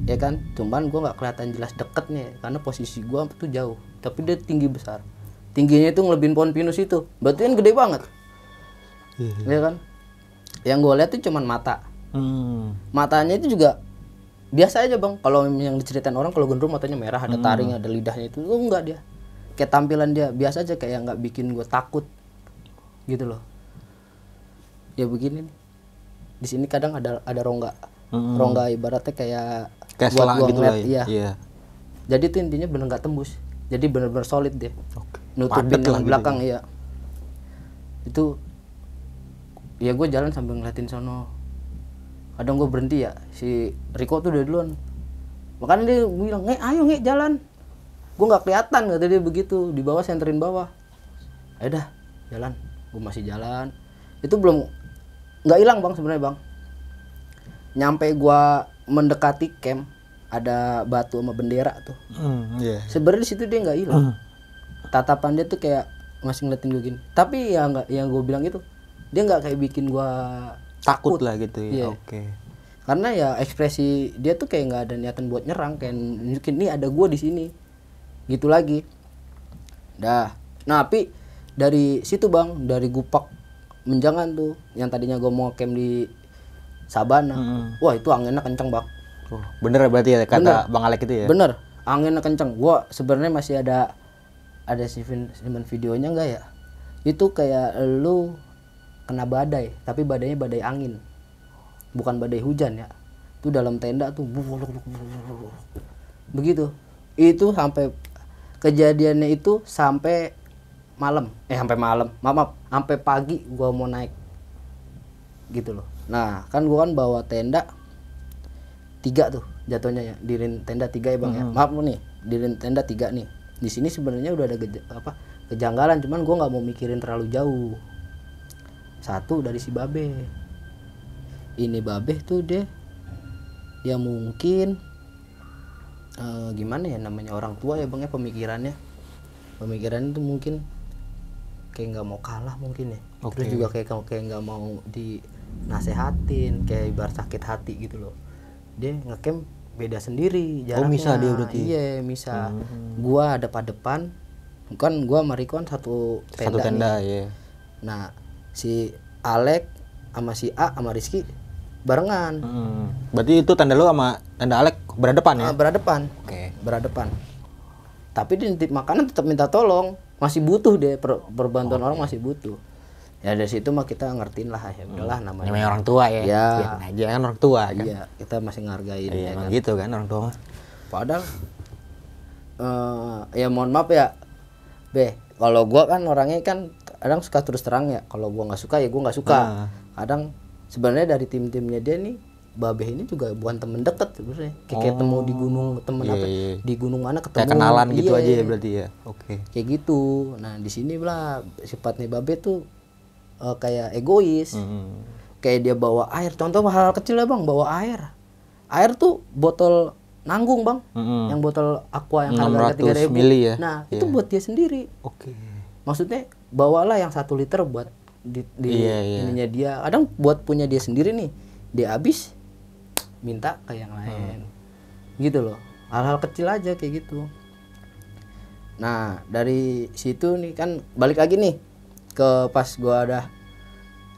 ya kan, cuman gua nggak kelihatan jelas deketnya karena posisi gua tuh jauh, tapi dia tinggi besar. Tingginya itu ngelebihin pohon pinus itu, berarti kan gede banget. Ya kan, yang gua lihat tuh cuman mata. Matanya itu juga biasa aja, Bang. Kalau yang diceritain orang kalau gendruwo matanya merah, ada taring, ada lidahnya, itu enggak, dia kayak tampilan dia biasa aja, kayak nggak bikin gua takut gitu loh. Ya begini nih, di sini kadang ada rongga. Rongga ibaratnya kayak selang gitu lah ya. Iya. Jadi itu intinya bener nggak tembus, jadi bener-bener solid deh. Nutupin yang belakang gitu. Iya. Itu ya gue jalan sambil ngeliatin sono. Kadang gue berhenti ya, si Riko tuh udah duluan. Makanya dia bilang, ayo jalan. Gue nggak kelihatan, kata dia begitu. Di bawah senterin bawah. Ayo dah, jalan. Gue masih jalan. Itu belum nggak hilang, Bang, sebenarnya, Bang. Nyampe gue mendekati camp, ada batu sama bendera tuh. Sebenarnya di situ dia nggak hilang. Tatapan dia tuh kayak masih ngeliatin gue gini. Tapi ya nggak, yang gue bilang itu, dia nggak kayak bikin gue takut lah gitu ya. Iya. Karena ya ekspresi dia tuh kayak nggak ada niatan buat nyerang, kayak nunjukin nih ada gue di sini. Gitu lagi. Nah, tapi dari situ, Bang, dari Gupak Menjangan tuh, yang tadinya gue mau camp di Sabana. Wah, itu anginnya kenceng, Bang. Bener berarti ya kata Bang Alek itu ya? Bener, anginnya kenceng. Gua sebenarnya masih ada simpen videonya enggak ya? Itu kayak lu kena badai, tapi badainya badai angin. Bukan badai hujan ya. Itu dalam tenda tuh. Begitu. Itu sampai kejadiannya itu sampai malam. Maaf, sampai pagi gua mau naik. Gitu loh. Nah, kan gua kan bawa tenda 3 tuh jatuhnya ya, dirin tenda 3 ya, Bang ya. Maaf nih, dirin tenda 3 nih. Di sini sebenarnya udah ada kejanggalan, cuman gua nggak mau mikirin terlalu jauh. Satu dari si Babe. Ini Babe tuh dia ya mungkin gimana ya, namanya orang tua ya, Bang ya, pemikirannya tuh mungkin kayak nggak mau kalah mungkin ya. Terus juga kayak nggak mau dinasehatin, kayak ibarat sakit hati gitu loh. Dia ngecamp beda sendiri jaraknya. Misa dia berarti. Iya, misa. Gua ada pada depan, kan gua sama Riko kan satu tenda ya. Nah, si Alek sama si A sama Rizky barengan. Berarti itu tenda lu sama tenda Alek berhadapan ya? Berhadapan. Berhadapan. Tapi di titip makanan tetap minta tolong, masih butuh deh, perbantuan orang masih butuh. Ya dari situ mah kita ngertiin lah, ya udahlah namanya orang tua ya. Ya. Aja kan orang tua kan. Iya, kita masih ngargain. Iya, ya emang kan? gitu kan orang tua mah. Padahal ya mohon maaf ya, kalau gua kan orangnya kan kadang suka terus terang ya, kalau gua nggak suka ya gua nggak suka. Kadang sebenarnya dari tim-timnya dia nih, Babe ini juga bukan temen deket sebenarnya. Kayak ketemu di gunung, temen apa di gunung mana ketemu, kayak kenalan gitu aja ya berarti ya. Oke. Kayak gitu. Nah di sini lah sifatnya Babe tuh kayak egois. Kayak dia bawa air, contoh hal kecil lah bang, bawa air tuh botol nanggung bang, yang botol aqua yang harga 3.000 mili ya. Nah itu buat dia sendiri. Oke. Maksudnya bawalah yang 1 liter buat di ininya dia. Kadang buat punya dia sendiri nih, dia habis minta ke yang lain. Gitu loh. Hal-hal kecil aja kayak gitu. Nah dari situ nih kan balik lagi nih ke pas gua udah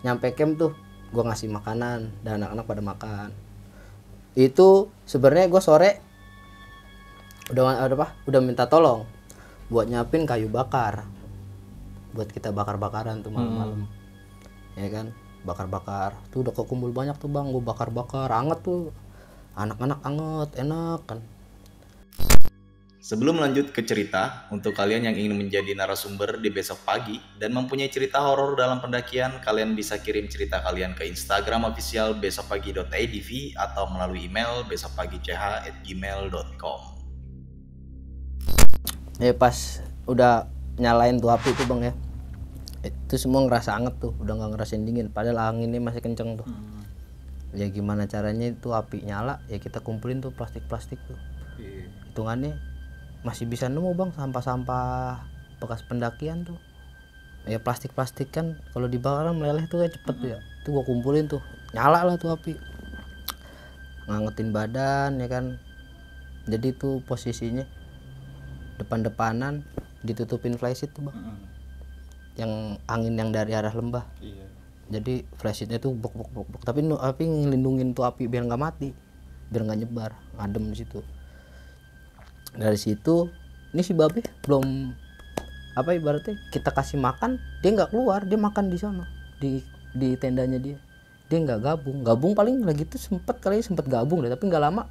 nyampe camp tuh, gua ngasih makanan dan anak-anak pada makan. Itu sebenarnya gua sore udah minta tolong buat nyiapin kayu bakar buat kita bakar-bakaran tuh malam-malam. Ya kan, bakar-bakar tuh udah kekumpul banyak tuh bang, gua bakar-bakar anget tuh, anak-anak anget enak kan. Sebelum lanjut ke cerita, untuk kalian yang ingin menjadi narasumber di besok pagi dan mempunyai cerita horor dalam pendakian, kalian bisa kirim cerita kalian ke Instagram official besokpagi.idv atau melalui email besokpagi.ch@gmail.com. Ya pas udah nyalain tuh api tuh bang ya, itu semua ngerasa anget tuh, udah nggak ngerasain dingin, padahal anginnya masih kenceng tuh. Ya gimana caranya itu api nyala, ya kita kumpulin tuh plastik-plastik tuh. Hitungannya masih bisa nemu bang sampah-sampah bekas pendakian tuh. Ya plastik-plastik kan kalau dibakar meleleh tuh kayak cepet tuh ya. Tuh gua kumpulin tuh, nyala lah tuh api, ngangetin badan ya kan. Jadi tuh posisinya depan-depanan, ditutupin flysheet tuh bang, yang angin yang dari arah lembah. Jadi flysheetnya tuh bok, tapi api ngelindungin tuh api biar nggak mati, biar nggak nyebar, ngadem di situ. Dari situ ini si Babe belum apa ibaratnya kita kasih makan, dia nggak keluar, dia makan di sana di tendanya dia nggak gabung paling lagi tuh sempet gabung deh, tapi nggak lama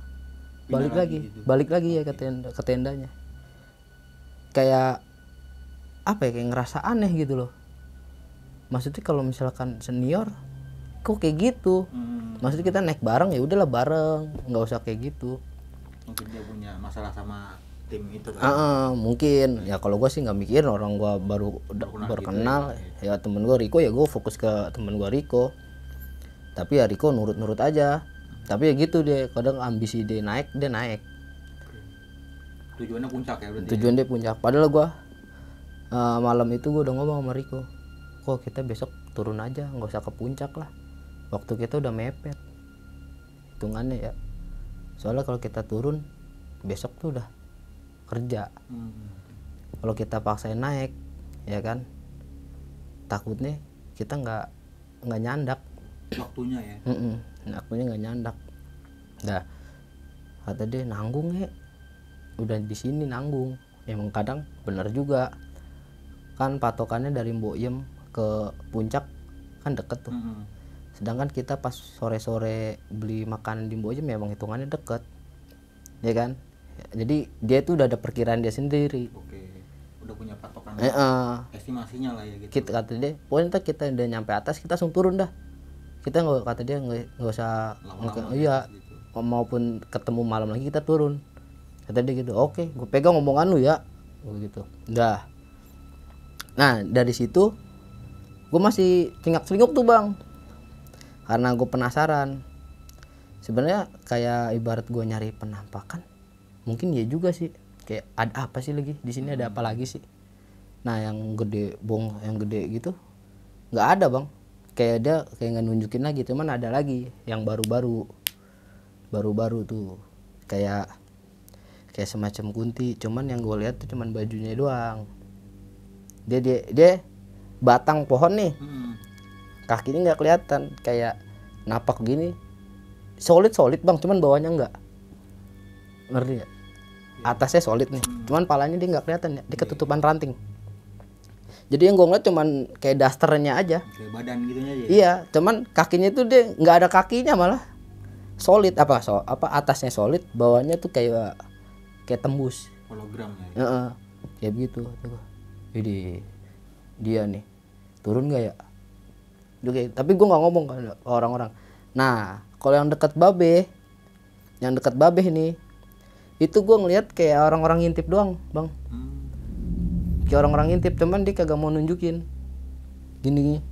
balik lagi ya ke tendanya. Kayak apa ya, kayak ngerasa aneh gitu loh. Maksudnya kalau misalkan senior kok kayak gitu, maksudnya kita naik bareng ya udahlah bareng, nggak usah kayak gitu. Mungkin dia punya masalah sama tim itu kan. Mungkin ya, kalau gue sih nggak mikirin, orang gue baru kenal gitu ya temen gue Riko, ya gue fokus ke temen gue Riko. Tapi ya Riko nurut aja. Tapi ya gitu, dia kadang ambisi dia naik. Tujuannya puncak ya berarti. Tujuan dia puncak. Padahal gue malam itu gue udah ngomong sama Riko, kok kita besok turun aja, nggak usah ke puncak lah. Waktu kita udah mepet hitungannya ya. Soalnya kalau kita turun besok tuh udah kerja. Kalau kita paksain naik ya kan, takutnya kita nggak nyandak waktunya ya. Waktunya nggak nyandak. Dah kata dia nanggung ya, udah di sini nanggung. Emang kadang bener juga kan, patokannya dari Mboyem ke puncak kan deket tuh. Sedangkan kita pas sore-sore beli makanan di Mboyem ya emang hitungannya deket ya kan. Jadi dia tuh udah ada perkiraan dia sendiri. Oke, udah punya patokan estimasinya lah ya gitu. Kita kata dia, pokoknya kita udah nyampe atas kita langsung turun dah. Kita nggak, kata dia nggak usah iya gitu. Maupun ketemu malam lagi kita turun, kata dia gitu. Oke, gue pegang omongan lu ya gitu. Dah. Nah dari situ gue masih celingak-celinguk tuh bang, karena gue penasaran. Sebenarnya kayak ibarat gue nyari penampakan, mungkin ya juga sih, kayak ada apa sih lagi di sini, ada apa lagi sih. Nah yang gede yang gede gitu nggak ada bang, kayak dia kayak nggak nunjukin lagi. Cuman ada lagi yang baru tuh, kayak semacam kunti, cuman yang gue lihat tuh cuman bajunya doang. Dia batang pohon nih, kakinya nggak kelihatan, kayak napak gini, solid bang, cuman bawahnya nggak, ngerti ya? Atasnya solid nih, cuman palanya dia nggak kelihatan ya, dia ketutupan ranting. Jadi yang gue ngeliat cuman kayak dasternya aja, kayak badan gitunya aja. Iya, cuman kakinya tuh dia nggak ada kakinya, malah solid. Atasnya solid, bawahnya tuh kayak tembus. Hologram ya. Kayak begitu. Jadi dia nih turun gak ya. Oke, tapi gue nggak ngomong ke orang-orang. Nah kalau yang dekat babe ini itu gue ngeliat kayak orang-orang ngintip doang bang, kayak orang-orang ngintip, cuman dia kagak mau nunjukin gini.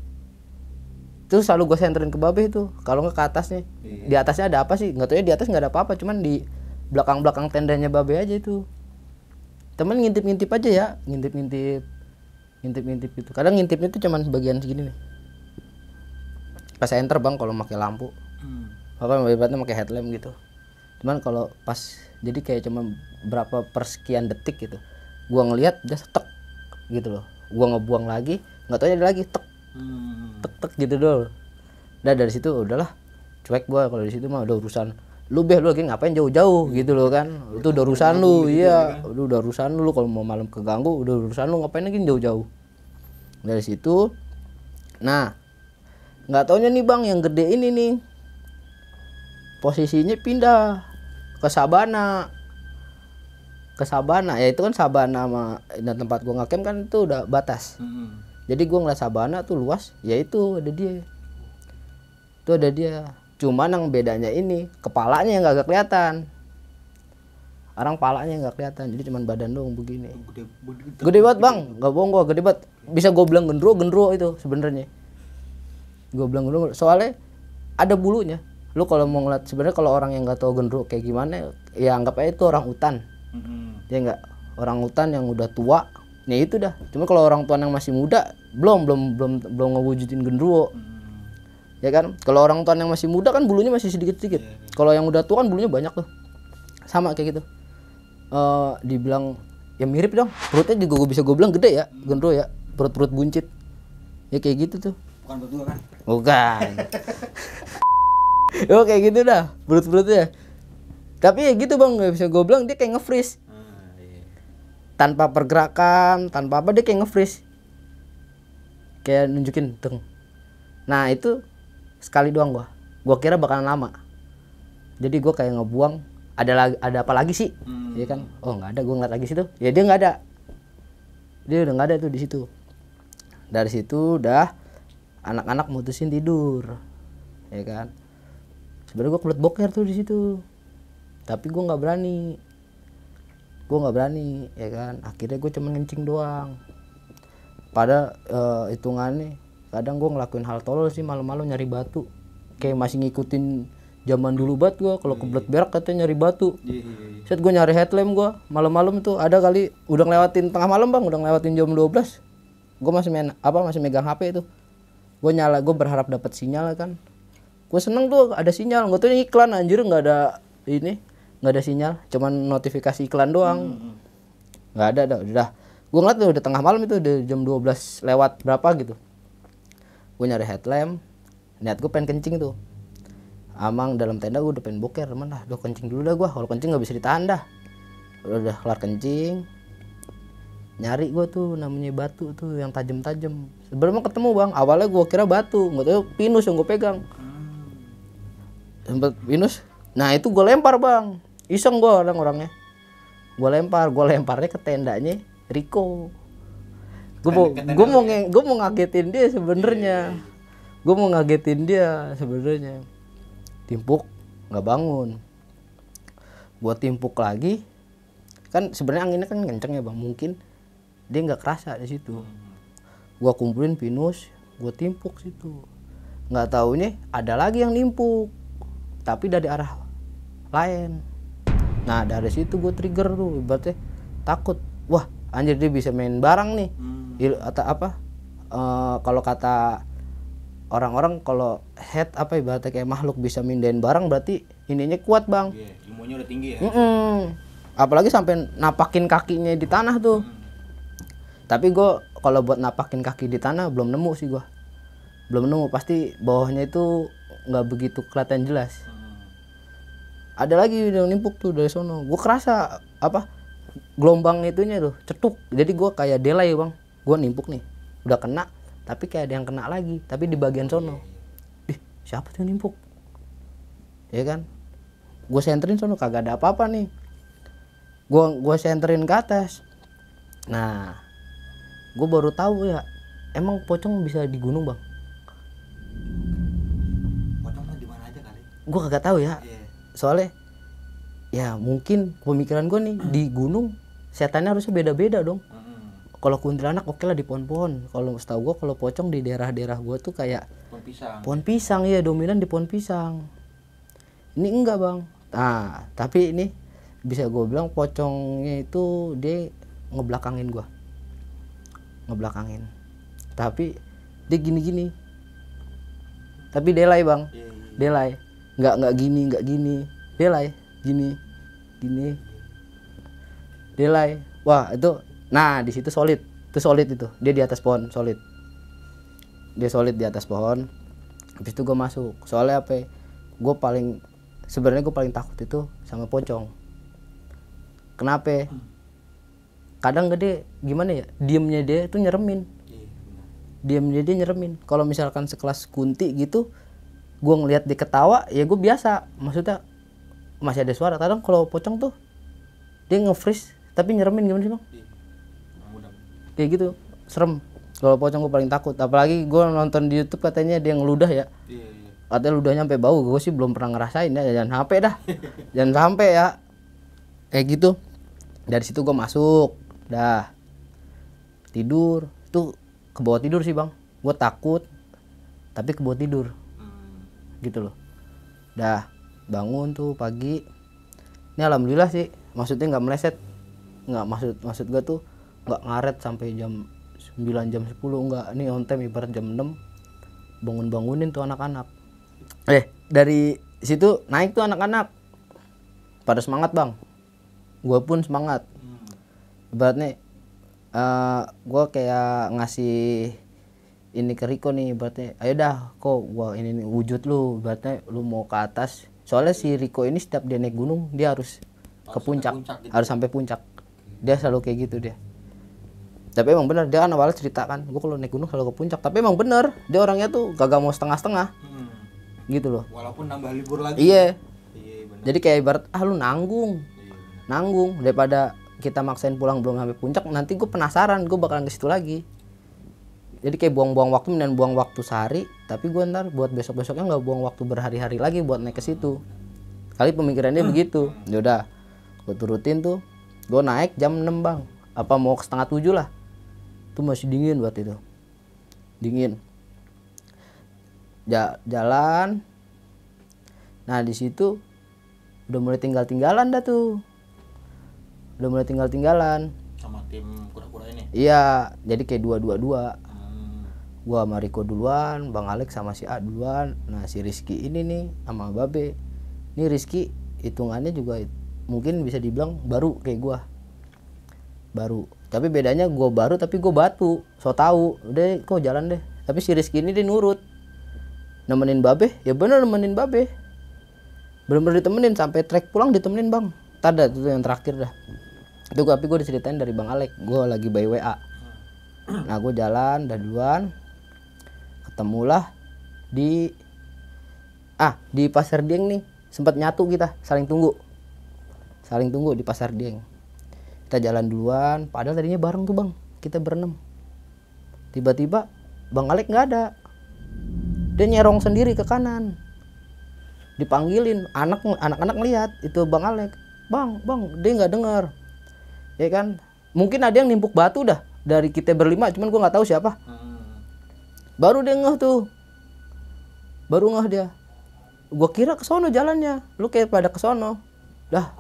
Terus selalu gue senterin ke babe itu, kalau nggak ke atasnya. Di atasnya ada apa sih? Nggak tahu ya, di atas nggak ada apa-apa, cuman di belakang tendanya babe aja itu. Temen ngintip aja ya, ngintip itu. Kadang ngintipnya tuh cuman bagian segini nih. Pas enter bang kalau pakai lampu. Apa ibaratnya pakai headlamp gitu. Cuman kalau pas jadi kayak cuma berapa persekian detik gitu. Gua ngelihat dia tek gitu loh. Gua ngebuang lagi, nggak tahu ada lagi tek gitu dulu. Udah dari situ udahlah cuek gua, kalau di situ mah udah urusan lu lagi ngapain jauh-jauh gitu loh kan. Itu udah urusan lu, iya, udah urusan lu, kalau mau malam keganggu udah urusan lu, ngapain lagi jauh-jauh. Dari situ nah nggak taunya nih bang yang gede ini nih posisinya pindah ke Sabana, ya itu kan Sabana sama dan tempat gua ngakem kan itu udah batas. Jadi gua ngeliat Sabana tuh luas, ya itu ada dia. Cuman yang bedanya ini kepalanya yang gak kelihatan. Orang palanya nggak kelihatan, jadi cuman badan doang begini. Gede banget bang, nggak bohong gua, gede banget. Bisa gua bilang gendro itu sebenarnya. Gua bilang gendro, soalnya ada bulunya. Lu kalau mau ngeliat, sebenarnya kalau orang yang nggak tahu gendro kayak gimana, ya anggap aja itu orang hutan. Ya nggak, orang hutan yang udah tua. Nah itu dah. Cuma kalau orang tua yang masih muda, belum ngewujudin gendro. Ya kan, kalau orang tua yang masih muda kan bulunya masih sedikit-sedikit. Kalau yang udah tua kan bulunya banyak tuh. Sama kayak gitu. Dibilang ya mirip dong, perutnya juga gue bilang gede ya, gendro ya, perut buncit ya kayak gitu tuh. Bukan berdua kan? Bukan. Oh kayak gitu dah perutnya, tapi ya gitu bang, nggak bisa gue bilang, dia kayak nge-freeze tanpa pergerakan, tanpa apa, dia kayak nge-freeze, kayak nunjukin deng. Nah itu sekali doang gua kira bakalan lama, jadi gue kayak ngebuang. Ada apa lagi sih? Ya kan? Oh nggak ada, gue ngeliat lagi situ. Ya dia nggak ada. Dia udah nggak ada tuh di situ. Dari situ udah anak-anak mutusin tidur, ya kan? Sebenarnya gue kebelet boker tuh di situ, tapi gue nggak berani, ya kan? Akhirnya gue cuma ngencing doang. Pada hitungannya, kadang gue ngelakuin hal tolol sih, malam-malam nyari batu, kayak masih ngikutin zaman dulu banget gua, kalau kebelet berak katanya nyari batu. Set gua nyari headlamp gua malam-malam tuh, ada kali udah ngelewatin tengah malam bang, udah ngelewatin jam 12. Gua masih masih megang HP itu. Gua nyala, gua berharap dapat sinyal kan. Gua seneng tuh ada sinyal, enggak tuh iklan anjir, enggak ada sinyal, cuman notifikasi iklan doang. Enggak ada udah. Gua ngeliat tuh udah tengah malam itu, udah jam 12 lewat berapa gitu. Gua nyari headlamp, niat gua pengen kencing tuh. Amang dalam tenda gue udah pengen boker, mana udah kencing dulu dah gue, kalau kencing nggak bisa ditahan dah. Udah kelar kencing, nyari gue tuh namanya batu tuh yang tajam-tajam. Sebenarnya ketemu bang, awalnya gue kira batu, nggak tahu pinus yang gue pegang. Sempet pinus, nah itu gue lempar bang, iseng gue orangnya. Gue lemparnya ke tendanya Riko. Gue mau ngagetin dia sebenarnya. Timpuk nggak bangun, gua timpuk lagi kan, sebenarnya anginnya kan kenceng ya bang, mungkin dia nggak kerasa di situ. Gua kumpulin pinus, gua timpuk situ, nggak taunya ada lagi yang nimpuk tapi dari arah lain. Nah dari situ gua trigger tuh, ibaratnya takut, wah anjir dia bisa main barang nih. Atau apa, kalau kata orang-orang, kalau head apa ibaratnya kayak makhluk bisa mindahin barang, berarti ininya kuat bang. Ilmunya udah tinggi ya. Apalagi sampai napakin kakinya di tanah tuh. Tapi gue kalau buat napakin kaki di tanah belum nemu sih gue. Pasti bawahnya itu nggak begitu kelihatan jelas. Ada lagi yang nimpuk tuh dari sono. Gue kerasa apa gelombang itunya tuh cetuk. Jadi gue kayak delay bang. Gue nimpuk nih, udah kena. Tapi kayak ada yang kena lagi, tapi di bagian sono. Siapa tuh yang nimpuk? Ya kan? Gue senterin sono, kagak ada apa-apa nih. Gue senterin ke atas. Nah, gue baru tahu ya, emang pocong bisa di gunung bang? Pocong mah di mana aja kali. Gue kagak tahu ya. Iya. Soalnya ya mungkin pemikiran gue nih di gunung setannya harusnya beda-beda dong. Kalau kuntilanak oke lah di pohon-pohon. Kalau setahu gue kalau pocong di daerah-daerah gue tuh kayak Pohon pisang. pohon pisang ya, dominan di pohon pisang. Ini enggak bang. Nah tapi ini bisa gue bilang pocongnya itu dia ngebelakangin gue, ngebelakangin. Tapi dia gini-gini. Tapi delay bang, Iya. delay. Nggak gini, delay, gini, delay. Wah itu, nah di situ solid, itu dia di atas pohon solid. Dia solid di atas pohon. Habis itu gue masuk. Soalnya apa? Sebenarnya gue paling takut itu sama pocong. Kenapa? Kadang gede gimana ya? Diemnya dia itu nyeremin. Diemnya dia nyeremin. Kalau misalkan sekelas Kunti gitu, gue ngelihat dia ketawa, ya gue biasa. Maksudnya masih ada suara. Kadang kalau pocong tuh dia nge-freeze tapi nyeremin gimana sih bang? Kayak gitu, serem. Kalau pocong gue paling takut. Apalagi gue nonton di YouTube katanya dia ngeludah ya. Katanya ludahnya sampai bau. Gue sih belum pernah ngerasain ya. Jangan sampai dah. Jangan sampai ya. Kayak gitu. Dari situ gue masuk. Dah. Tidur. Tuh ke bawah tidur sih bang. Gue takut. Tapi ke bawah tidur. Gitu loh. Dah. Bangun tuh pagi. Ini alhamdulillah sih. Maksudnya gak meleset. Nggak maksud gue tuh nggak ngaret sampai jam 9 jam 10 enggak. Ini on time ibarat jam 6 bangunin tuh anak-anak. Dari situ naik tuh anak-anak pada semangat bang, gue pun semangat. Ibaratnya gue kayak ngasih ini ke Riko nih, ibaratnya ayo dah kok gue ini nih, wujud lu, ibaratnya lu mau ke atas. Soalnya si Riko ini setiap dia naik gunung dia harus ke puncak gitu. Harus sampai puncak. Dia selalu kayak gitu dia. Tapi emang bener, dia kan awalnya cerita kan, gue kalau naik gunung selalu ke puncak. Tapi emang bener, dia orangnya tuh gak mau setengah-setengah. Gitu loh. Walaupun nambah libur lagi. Iya. Bener. Jadi kayak ibarat lu nanggung. Nanggung daripada kita maksain pulang belum sampai puncak, nanti gue penasaran, gue bakalan ke situ lagi. Jadi kayak buang-buang waktu dan buang waktu sehari, tapi gue ntar buat besok-besoknya nggak buang waktu berhari-hari lagi buat naik ke situ. Kali pemikirannya begitu. Yaudah, gue turutin tuh. Gue naik jam 6 bang. Apa mau ke setengah 7 lah. Itu masih dingin buat itu. Dingin. Jalan. Nah di situ udah mulai tinggal-tinggalan dah tuh. Udah mulai tinggal-tinggalan. Sama tim kura-kura ini. Iya, jadi kayak 2-2-2. Gua sama Riko duluan, Bang Alex sama si A duluan. Nah si Rizky ini nih sama Babe. Ini Rizky hitungannya juga mungkin bisa dibilang baru kayak gua. Baru. Tapi bedanya gua baru tapi gua batu. So tahu, udah kok jalan deh. Tapi si Rizky ini dia nurut. Nemenin Babe, ya bener nemenin Babe. Bener-bener ditemenin sampai trek pulang ditemenin bang. Tada itu yang terakhir dah. Itu tapi gue diceritain dari Bang Alex. Gue lagi by WA. Nah gue jalan dah duluan. Ketemulah di Pasar Dieng nih. Sempat nyatu kita saling tunggu di Pasar Dieng. Kita jalan duluan. Padahal tadinya bareng tuh bang. Kita berenam. Tiba-tiba Bang Alex nggak ada. Dia nyerong sendiri ke kanan. Dipanggilin, anak-anak ngeliat itu Bang Alex. Bang, dia nggak dengar. Ya kan? Mungkin ada yang nimpuk batu dah dari kita berlima, cuman gua nggak tahu siapa. Baru dia ngeh tuh. Baru ngeh dia. Gua kira ke sono jalannya. Lu kayak pada ke sono. Dah.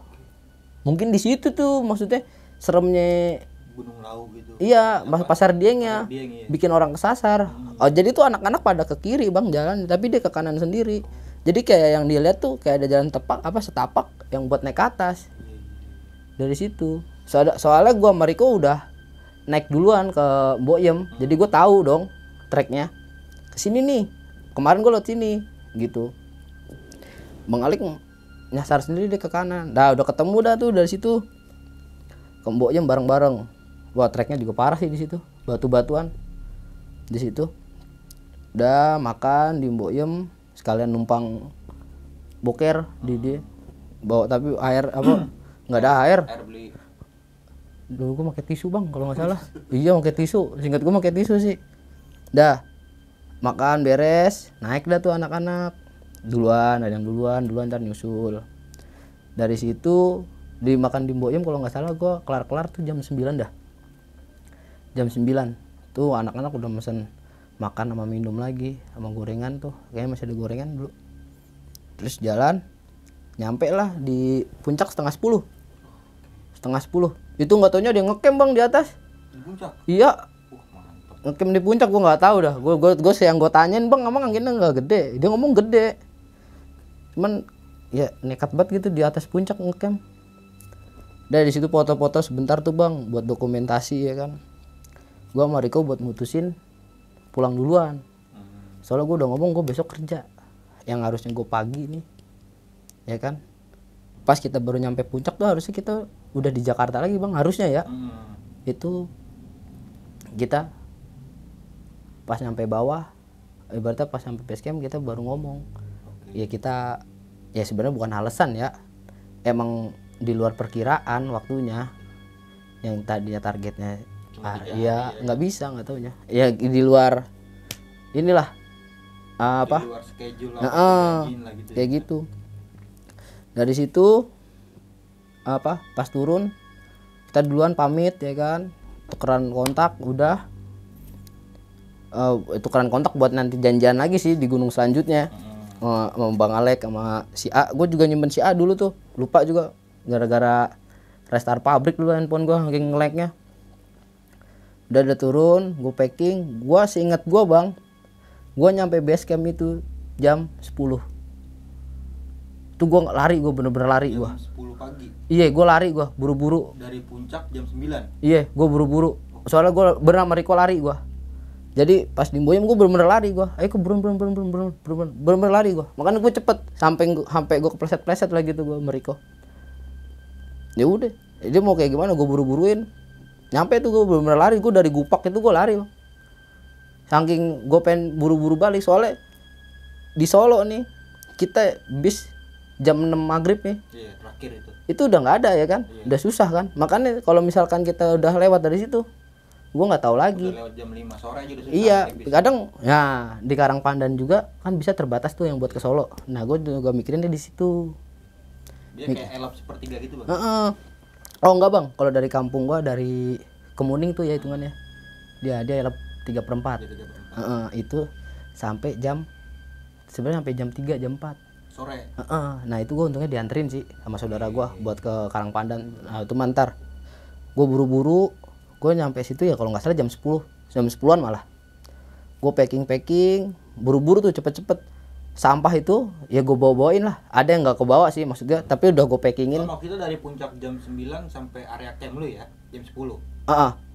Mungkin di situ tuh maksudnya seremnya Gunung Lau gitu. iya, Pasar Diengnya. Dieng, iya. Bikin orang kesasar. Oh, jadi tuh anak-anak pada ke kiri bang jalan, tapi dia ke kanan sendiri. Jadi kayak yang dilihat tuh kayak ada jalan setapak yang buat naik ke atas. Dari situ. Soalnya gua sama Riko udah naik duluan ke Boyem. Jadi gua tahu dong treknya. Kesini nih. Kemarin gua lewat sini gitu. Bang Alik nyasar sendiri dia ke kanan. Dah udah ketemu dah tuh dari situ. Ke Boyem bareng-bareng. Wah, treknya juga parah sih di situ. Batu-batuan. Di situ. Udah makan di Boyem, sekalian numpang boker di dia. Bawa tapi air apa? Enggak ada air. Air beli. Dulu gua pakai tisu, Bang, kalau enggak salah. Iya, pakai tisu. Singkat gua pakai tisu sih. Dah makan beres, naik dah tuh anak-anak duluan, ada yang duluan ntar nyusul. Dari situ dimakan di Mbok Yem kalau nggak salah gue kelar tuh jam 9 dah. Jam 9 tuh anak-anak udah mesen makan sama minum lagi sama gorengan tuh, kayaknya masih ada gorengan dulu. Terus jalan nyampe lah di puncak setengah 10. Itu nggak taunya dia ngecamp bang di atas. Di puncak. Iya, Mantap. ngecamp di puncak. Gue nggak tahu dah. Gue yang gue tanyain, bang emang anginnya nggak gede? Dia ngomong gede. Cuman ya nekat banget gitu di atas puncak ngecamp. Dari situ foto-foto sebentar tuh bang buat dokumentasi ya kan. Gue sama Riko buat mutusin pulang duluan. Soalnya gue udah ngomong gue besok kerja. Yang harusnya gue pagi nih, ya kan. Pas kita baru nyampe puncak tuh harusnya kita udah di Jakarta lagi bang, harusnya ya. Itu kita pas nyampe bawah, ibaratnya pas sampai base camp kita baru ngomong. Ya kita ya sebenarnya bukan alasan ya, emang di luar perkiraan waktunya. Yang tadinya targetnya ya nggak bisa, nggak taunya ya di luar inilah apa Di luar schedule lah gitu kayak gitu. Dari situ apa pas turun kita duluan pamit ya kan, tukeran kontak udah. Tukeran kontak buat nanti janjian lagi sih di gunung selanjutnya. Sama Bang Alek sama si A. Gue juga nyimpen si A dulu tuh, lupa juga gara-gara restart pabrik dulu handphone gue lagi nge-lag-nya. Udah turun, gue packing. Gue seingat gue bang, gue nyampe base camp itu jam 10. Tuh gue lari, gue bener-bener lari gue. Jam 10 pagi. Iya, gue lari gue, buru-buru. Dari puncak jam 9. Iya, gue buru-buru. Soalnya gue berenang sama Riko lari gue. Jadi pas di Boyem gue bener-bener lari gue. Ayo gue bener-bener lari gue. Makanya gue cepet sampai gue kepleset-pleset lagi tuh gue sama Riko. Ya udah, dia mau kayak gimana gue buru-buruin. Nyampe tuh gue bener-bener lari, gue dari Gupak itu gue lari bang. Saking gue pengen buru-buru balik, soalnya di Solo nih kita bis jam 6 maghrib nih. Iya, terakhir itu. Itu udah nggak ada ya kan, udah susah kan. Makanya kalau misalkan kita udah lewat dari situ, gue nggak tahu lagi. Udah lewat jam 5 sore aja udah susah. Iya, kadang ya di Karangpandan juga kan bisa terbatas tuh yang buat ke Solo. Nah gue juga mikirin di situ. Dia kayak elap sepertiga gitu bang. Oh enggak bang, kalau dari kampung gua dari Kemuning tuh ya hitungannya. Dia elap 3/4. Itu sampai jam sebenarnya sampai jam 3 jam 4 sore. Nah itu gua untungnya dianterin sih sama saudara gua buat ke Karangpandan. Nah itu mantar. Gua buru-buru, gua nyampe situ ya kalau nggak salah jam 10-an malah. Gua packing, buru-buru tuh cepet-cepet. Sampah itu ya gue bawa-bawain lah. Ada yang nggak kebawa sih maksudnya, tapi udah gue packingin. Waktu itu dari puncak jam 9 sampai area camp lu ya, jam 10.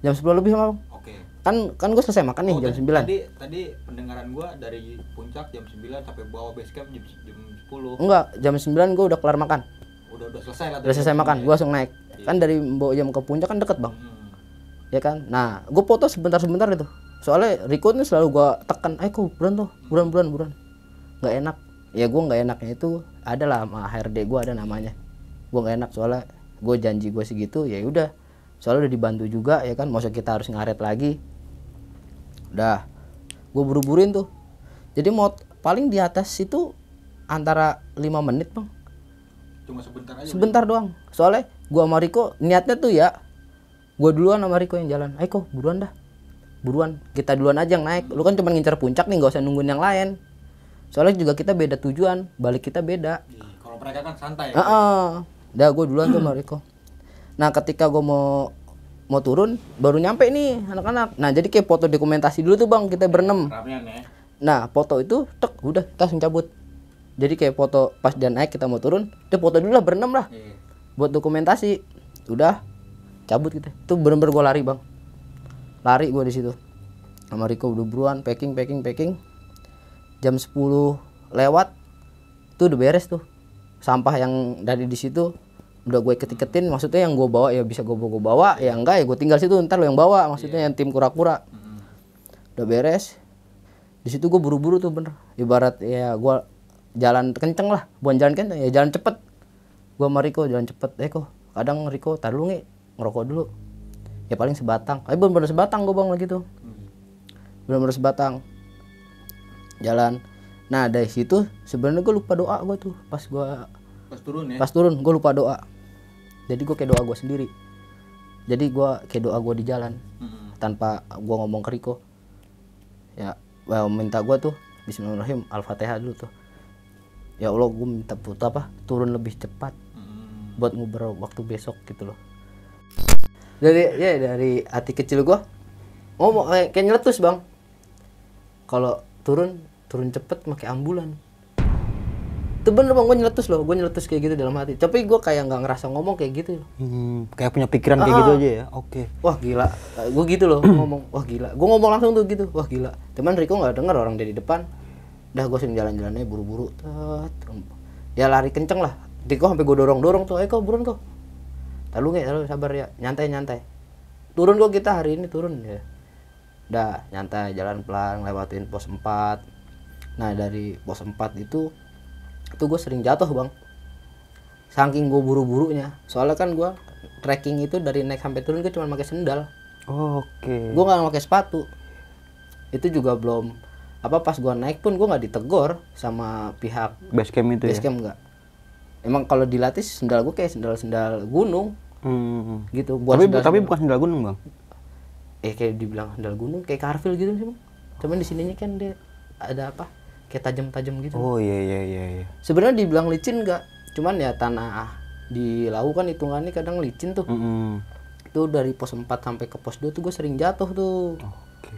Jam 10 lebih sama. Oke. Kan gue selesai makan nih jam 9. Tadi pendengaran gua dari puncak jam 9 sampai bawah base camp jam 10. Enggak, jam 9 gue udah kelar makan. Udah selesai lah. Udah selesai makan, gue langsung naik. Kan dari Mbok Yem ke puncak kan deket bang. Ya kan. Nah, gue foto sebentar itu. Soalnya Riko nih selalu gue tekan, ayo buruan. Nggak enak. Ya gue nggak enaknya itu adalah sama HRD gue ada namanya. Gue nggak enak soalnya gue janji gue segitu ya udah. Soalnya udah dibantu juga ya kan. Maksudnya kita harus ngaret lagi. Udah, gue buru-buruin tuh. Jadi mau paling di atas itu antara 5 menit bang. Cuma sebentar aja. Sebentar doang. Soalnya gue sama Riko niatnya tuh ya, gue duluan sama Riko yang jalan. Ayo kok buruan dah. Buruan, kita duluan aja yang naik. Lu kan cuma ngincar puncak nih, gak usah nungguin yang lain. Soalnya juga kita beda tujuan, balik kita beda. Kalau mereka kan santai. Dah gue duluan tuh sama Riko. Nah ketika gue mau turun, baru nyampe nih anak-anak. Nah jadi kayak foto dokumentasi dulu tuh bang, kita berenam. Ramean ya. Nah foto itu, udah kita langsung cabut. Jadi kayak foto pas dia naik kita mau turun, dia foto dulu lah berenam lah. Buat dokumentasi. Udah cabut kita. Itu bener-bener gue lari bang. Lari gue di situ. Sama Riko udah buruan packing. Jam 10 lewat tuh udah beres tuh. Sampah yang dari di situ udah gue iketin, maksudnya yang gue bawa ya bisa gue bawa, ya enggak ya gue tinggal situ, ntar lo yang bawa, maksudnya yang tim kura-kura. Udah beres. Di situ gue buru-buru tuh bener. Ibarat ya gue jalan kenceng lah, bukan jalan kenceng ya jalan cepet. Gue sama Riko jalan cepet. Kok kadang Riko tar dulu ngerokok dulu. Ya paling sebatang. Bener-bener sebatang gue bang lagi tuh. benar-benar sebatang jalan. Nah dari situ sebenarnya gue lupa doa gue tuh pas turun ya. pas turun gue lupa doa. Jadi gue kayak doa gue sendiri. Jadi gue kayak doa gue di jalan tanpa gue ngomong ke Riko. Ya, minta gue tuh Bismillahirrahmanirrahim, Al-Fatihah dulu tuh. Ya Allah, gue minta turun lebih cepat buat nguber waktu besok gitu loh. Dari hati kecil gue ngomong kayak nyeletus bang. Kalau turun cepet pakai ambulan. Itu bener bang, gue nyeletus kayak gitu dalam hati. Tapi gue kayak nggak ngerasa ngomong kayak gitu. Kayak punya pikiran kayak gitu aja ya. Oke. Wah gila, gue gitu loh ngomong. Wah gila, gue ngomong langsung tuh gitu. Wah gila. Teman Riko nggak denger, orang dari depan. Dah gue sering jalan-jalannya buru-buru. Ya lari kenceng lah. Riko sampai gue dorong tuh. Kok buruan kok. Lalu sabar ya, nyantai. Turun kok kita hari ini turun ya. Dah nyantai jalan pelan lewatin pos 4. Nah dari pos 4 itu gue sering jatuh bang. Saking gue buru-burunya. Soalnya kan gue trekking itu dari naik sampai turun gue cuma pakai sendal. Oke. Gue nggak pakai sepatu. Itu juga belum pas gue naik pun gue nggak ditegor sama pihak Base camp itu base camp nggak. Emang kalau dilatih sendal gue kayak sendal gunung. Gitu. Tapi bukan sendal gunung bang. Kayak dibilang sendal gunung kayak Carville gitu sih bang. Cuman di sininya kan dia ada kayak tajam-tajam gitu. Oh iya. Sebenarnya dibilang licin enggak, cuman ya tanah di laut kan hitungannya kadang licin tuh. Itu dari pos 4 sampai ke pos 2 tuh gue sering jatuh tuh. Oke.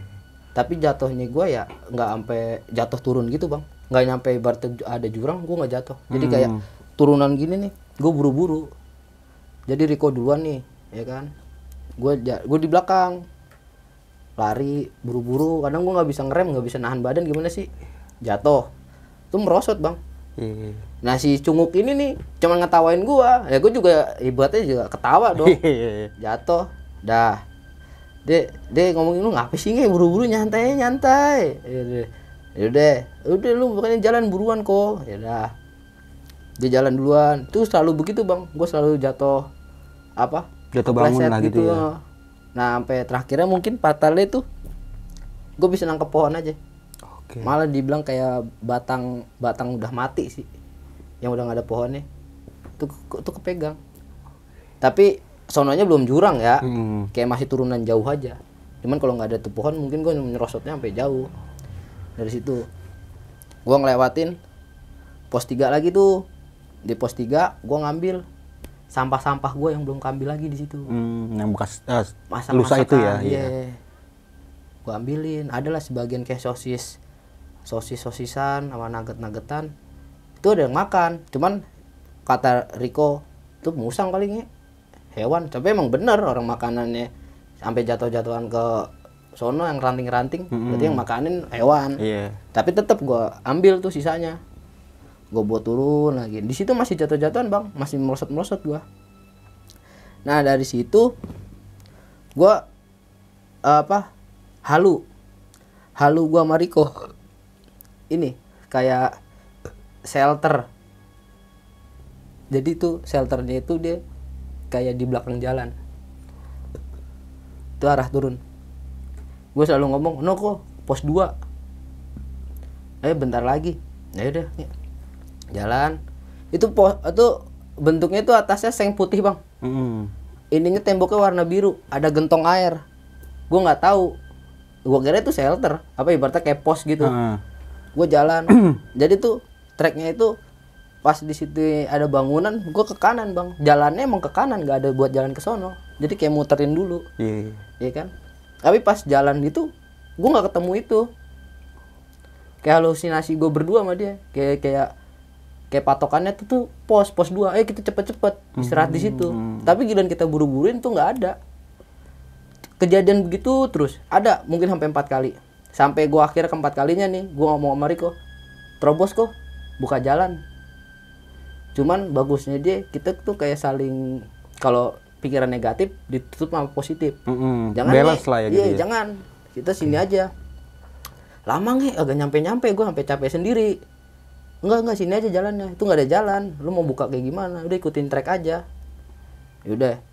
Tapi jatuhnya gue ya nggak sampai jatuh turun gitu bang, nggak nyampe ibarat ada jurang gue nggak jatuh. Jadi kayak turunan gini nih, gue buru-buru. Jadi Riko duluan nih, ya kan? Gue di belakang. Lari buru-buru, kadang gue nggak bisa ngerem, nggak bisa nahan badan, gimana sih jatuh tuh merosot bang. Nah si cunguk ini nih cuma ngetawain gue, ya gue juga ibaratnya juga ketawa dong. Jatuh dah dia ngomongin lu ngapa sih nggak buru-buru nyantai udah lu bukannya jalan buruan kok. Ya dah dia jalan duluan tuh, selalu begitu bang, gue selalu jatuh bangun lah gitu ya. Nah sampai terakhirnya mungkin fatalnya tuh gue bisa nangkep pohon aja. Oke. Malah dibilang kayak batang udah mati sih, yang udah nggak ada pohonnya tuh kepegang. Tapi sononya belum jurang ya, kayak masih turunan jauh aja. Cuman kalau nggak ada tuh pohon mungkin gue nyerosotnya sampai jauh. Dari situ gue ngelewatin pos 3 lagi tuh. Di pos 3 gue ngambil sampah-sampah gue yang belum keambil lagi di situ. Yang bekas lusa itu ya. Iya. Gue ambilin. Adalah sebagian kayak sosisan sama nugget-nuggetan. Itu ada yang makan. Cuman kata Riko itu musang palingnya, hewan. Tapi emang bener orang makanannya sampai jatuh-jatuhan ke sono yang ranting-ranting. Berarti yang makanin hewan. Iya. Tapi tetap gue ambil tuh sisanya. Gue buat turun lagi. Di situ masih jatuh-jatuhan bang, masih merosot gue. Nah dari situ gue halu gue sama Riko ini kayak shelter. Jadi tuh shelternya itu dia kayak di belakang jalan. Itu arah turun. Gue selalu ngomong, no kok pos 2. Bentar lagi. Ya udah. Jalan itu bentuknya itu atasnya seng putih bang. Ininya temboknya warna biru, ada gentong air. Gue nggak tahu, gue kira itu shelter, ibaratnya kayak pos gitu. Gue jalan, jadi tuh treknya itu pas di situ ada bangunan, gue ke kanan bang. Jalannya emang ke kanan, nggak ada buat jalan ke sono. Jadi kayak muterin dulu, iya kan. Tapi pas jalan itu, gue nggak ketemu itu. Kayak halusinasi gue berdua sama dia, kayak patokannya tuh pos 2. Kita cepet-cepet istirahat di situ. Tapi giliran kita buru-buruin tuh nggak ada. Kejadian begitu terus. Ada mungkin sampai 4 kali. Sampai gua akhir keempat kalinya nih, gua ngomong sama Riko, terobos kok, buka jalan. Cuman bagusnya dia kita tuh kayak saling, kalau pikiran negatif ditutup sama positif. Jangan balance lah ya gitu. Iya, jangan. Kita sini aja. Lama agak nyampe-nyampe, gua sampai capek sendiri. Enggak sini aja jalannya. Itu enggak ada jalan. Lu mau buka kayak gimana? Udah ikutin trek aja. Yaudah.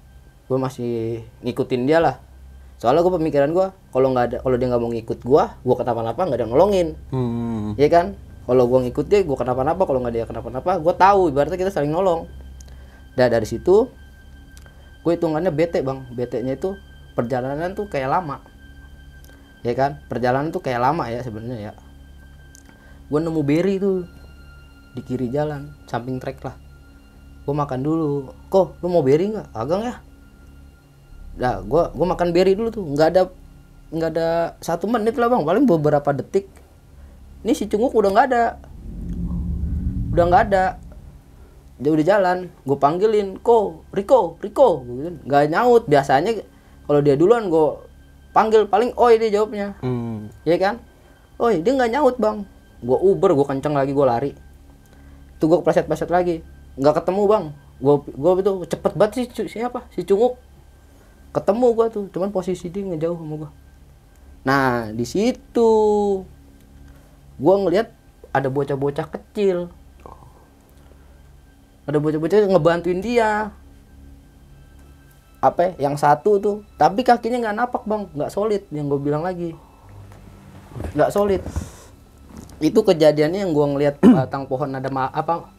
Gue masih ngikutin dia lah. Soalnya gue pemikiran gue, kalau dia nggak mau ngikut gue kenapa-napa nggak ada yang nolongin. Iya kan? Kalau gue ngikut dia, gue kenapa-napa. Kalau nggak dia kenapa-napa, gue tahu. Ibaratnya kita saling nolong. Dan dari situ, gue hitungannya bete bang. Bete-nya itu perjalanan tuh kayak lama. Ya kan? Perjalanan tuh kayak lama ya sebenarnya ya. Gue nemu beri tuh di kiri jalan, samping trek lah. Gue makan dulu. Kok, lu mau beri nggak? Agak ya. Nah, gue makan beri dulu tuh. Nggak ada 1 menit lah bang. Paling beberapa detik. Ini si cunguk udah nggak ada. Dia udah jalan. Gue panggilin, Riko. Gitu. Nggak nyaut. Biasanya kalau dia duluan gue panggil, paling oi dia jawabnya. Iya kan? Oi, dia nggak nyaut bang. Gue uber, gue kenceng lagi, gue lari. Tuh gue pleset lagi. Nggak ketemu bang. Gue itu cepet banget si cunguk. Ketemu gue tuh, cuman posisi dia ngejauh sama gue. Nah di situ gue ngelihat ada bocah-bocah kecil. Ada bocah-bocah ngebantuin dia. Yang satu tuh, tapi kakinya nggak napak bang, nggak solid. Yang gue bilang lagi, nggak solid. Itu kejadiannya yang gue ngelihat batang pohon ada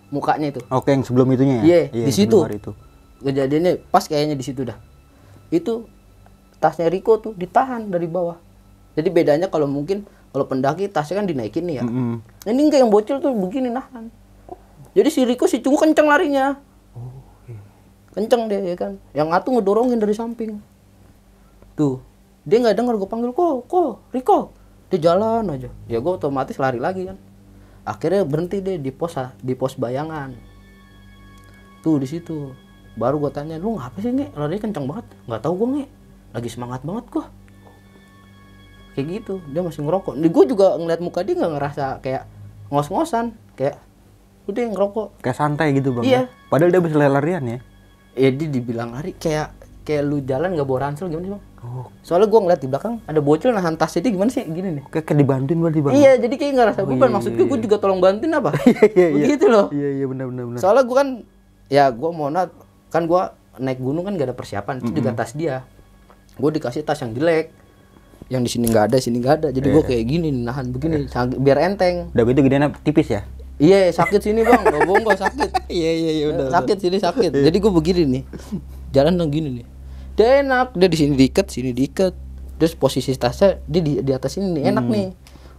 mukanya itu. Oke, yang sebelum itunya ya? Iya, di situ. Itu. Kejadiannya pas kayaknya di situ dah. Itu tasnya Riko tuh ditahan dari bawah. Jadi bedanya kalau pendaki tasnya kan dinaikin nih ya. Ini enggak, yang bocil tuh begini nahan. Jadi si Riko si cunguk kenceng larinya. Kenceng dia ya kan. Yang ngatu ngedorongin dari samping. Tuh, dia nggak dengar gue panggil, kok Riko. Dia jalan aja. Ya gue otomatis lari lagi kan. Akhirnya berhenti deh di pos bayangan. Tuh di situ. Baru gue tanya, lu ngapa sih Nge? Larinya kenceng banget. Nggak tahu gue Nge. Lagi semangat banget gue. Kayak gitu. Dia masih ngerokok. Gue juga ngeliat muka dia nggak ngerasa kayak ngos-ngosan. Kayak udah yang ngerokok. Kayak santai gitu bang. Iya. Padahal dia bisa larian ya. Dia dibilang lari kayak lu jalan nggak bawa ransel gimana sih bang? Soalnya gue ngeliat di belakang ada bocil nahan tasnya dia gimana sih gini nih? Kayak dibantuin berarti bang. Iya, jadi kayak nggak rasa beban. Maksud gue juga tolong bantuin apa? Begitu loh. Iya benar. Soalnya gue kan, ya gue mau kan gue naik gunung kan gak ada persiapan. Itu juga tas dia. Gue dikasih tas yang jelek, yang di sini nggak ada, sini nggak ada. Jadi gue kayak gini nahan begini, biar enteng. Udah gitu gedean tipis ya? Iya, sakit sini bang, gak bohong gue sakit. Iya udah. Sakit sini sakit. Jadi gue begini nih, jalan gini nih. Dia enak, dia di sini diikat. Terus posisi tasnya dia di atas ini nih, enak nih.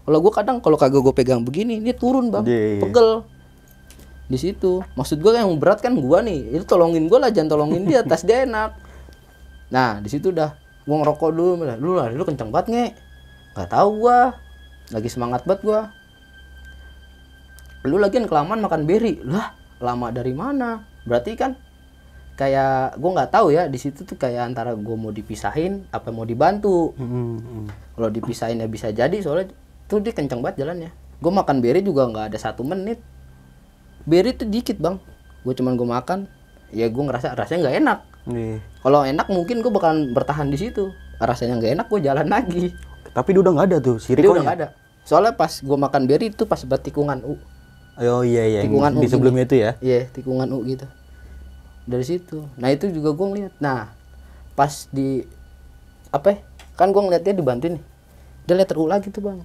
Kalau gue kadang kalau kagak gue pegang begini, dia turun bang, pegel. Di situ, maksud gue yang berat kan gue nih, itu tolongin gue lah, jangan tolongin dia, tas dia enak. Nah di situ dah, gue ngerokok dulu, lu kenceng banget Nge. Gak tahu gue, lagi semangat banget gue. Lu lagian kelamaan makan beri, lah lama dari mana? Berarti kan kayak gue nggak tahu ya di situ tuh kayak antara gue mau dipisahin apa mau dibantu. Kalau dipisahin ya bisa jadi soalnya tuh dia kenceng banget jalannya. Gue makan beri juga nggak ada 1 menit. Beri tuh dikit bang. Gue makan, ya gue ngerasa rasanya nggak enak. Kalau enak mungkin gue bakalan bertahan di situ. Rasanya nggak enak gue jalan lagi. Tapi dia udah nggak ada tuh si Riko. Dia udah nggak ada. Soalnya pas gue makan beri itu pas buat tikungan U. Oh iya. Tikungan di sebelumnya itu ya? Iya, tikungan U gitu. Dari situ. Nah itu juga gue ngeliat. Nah pas di kan gue ngeliat dia dibantuin nih. Dia letter U lagi tuh bang.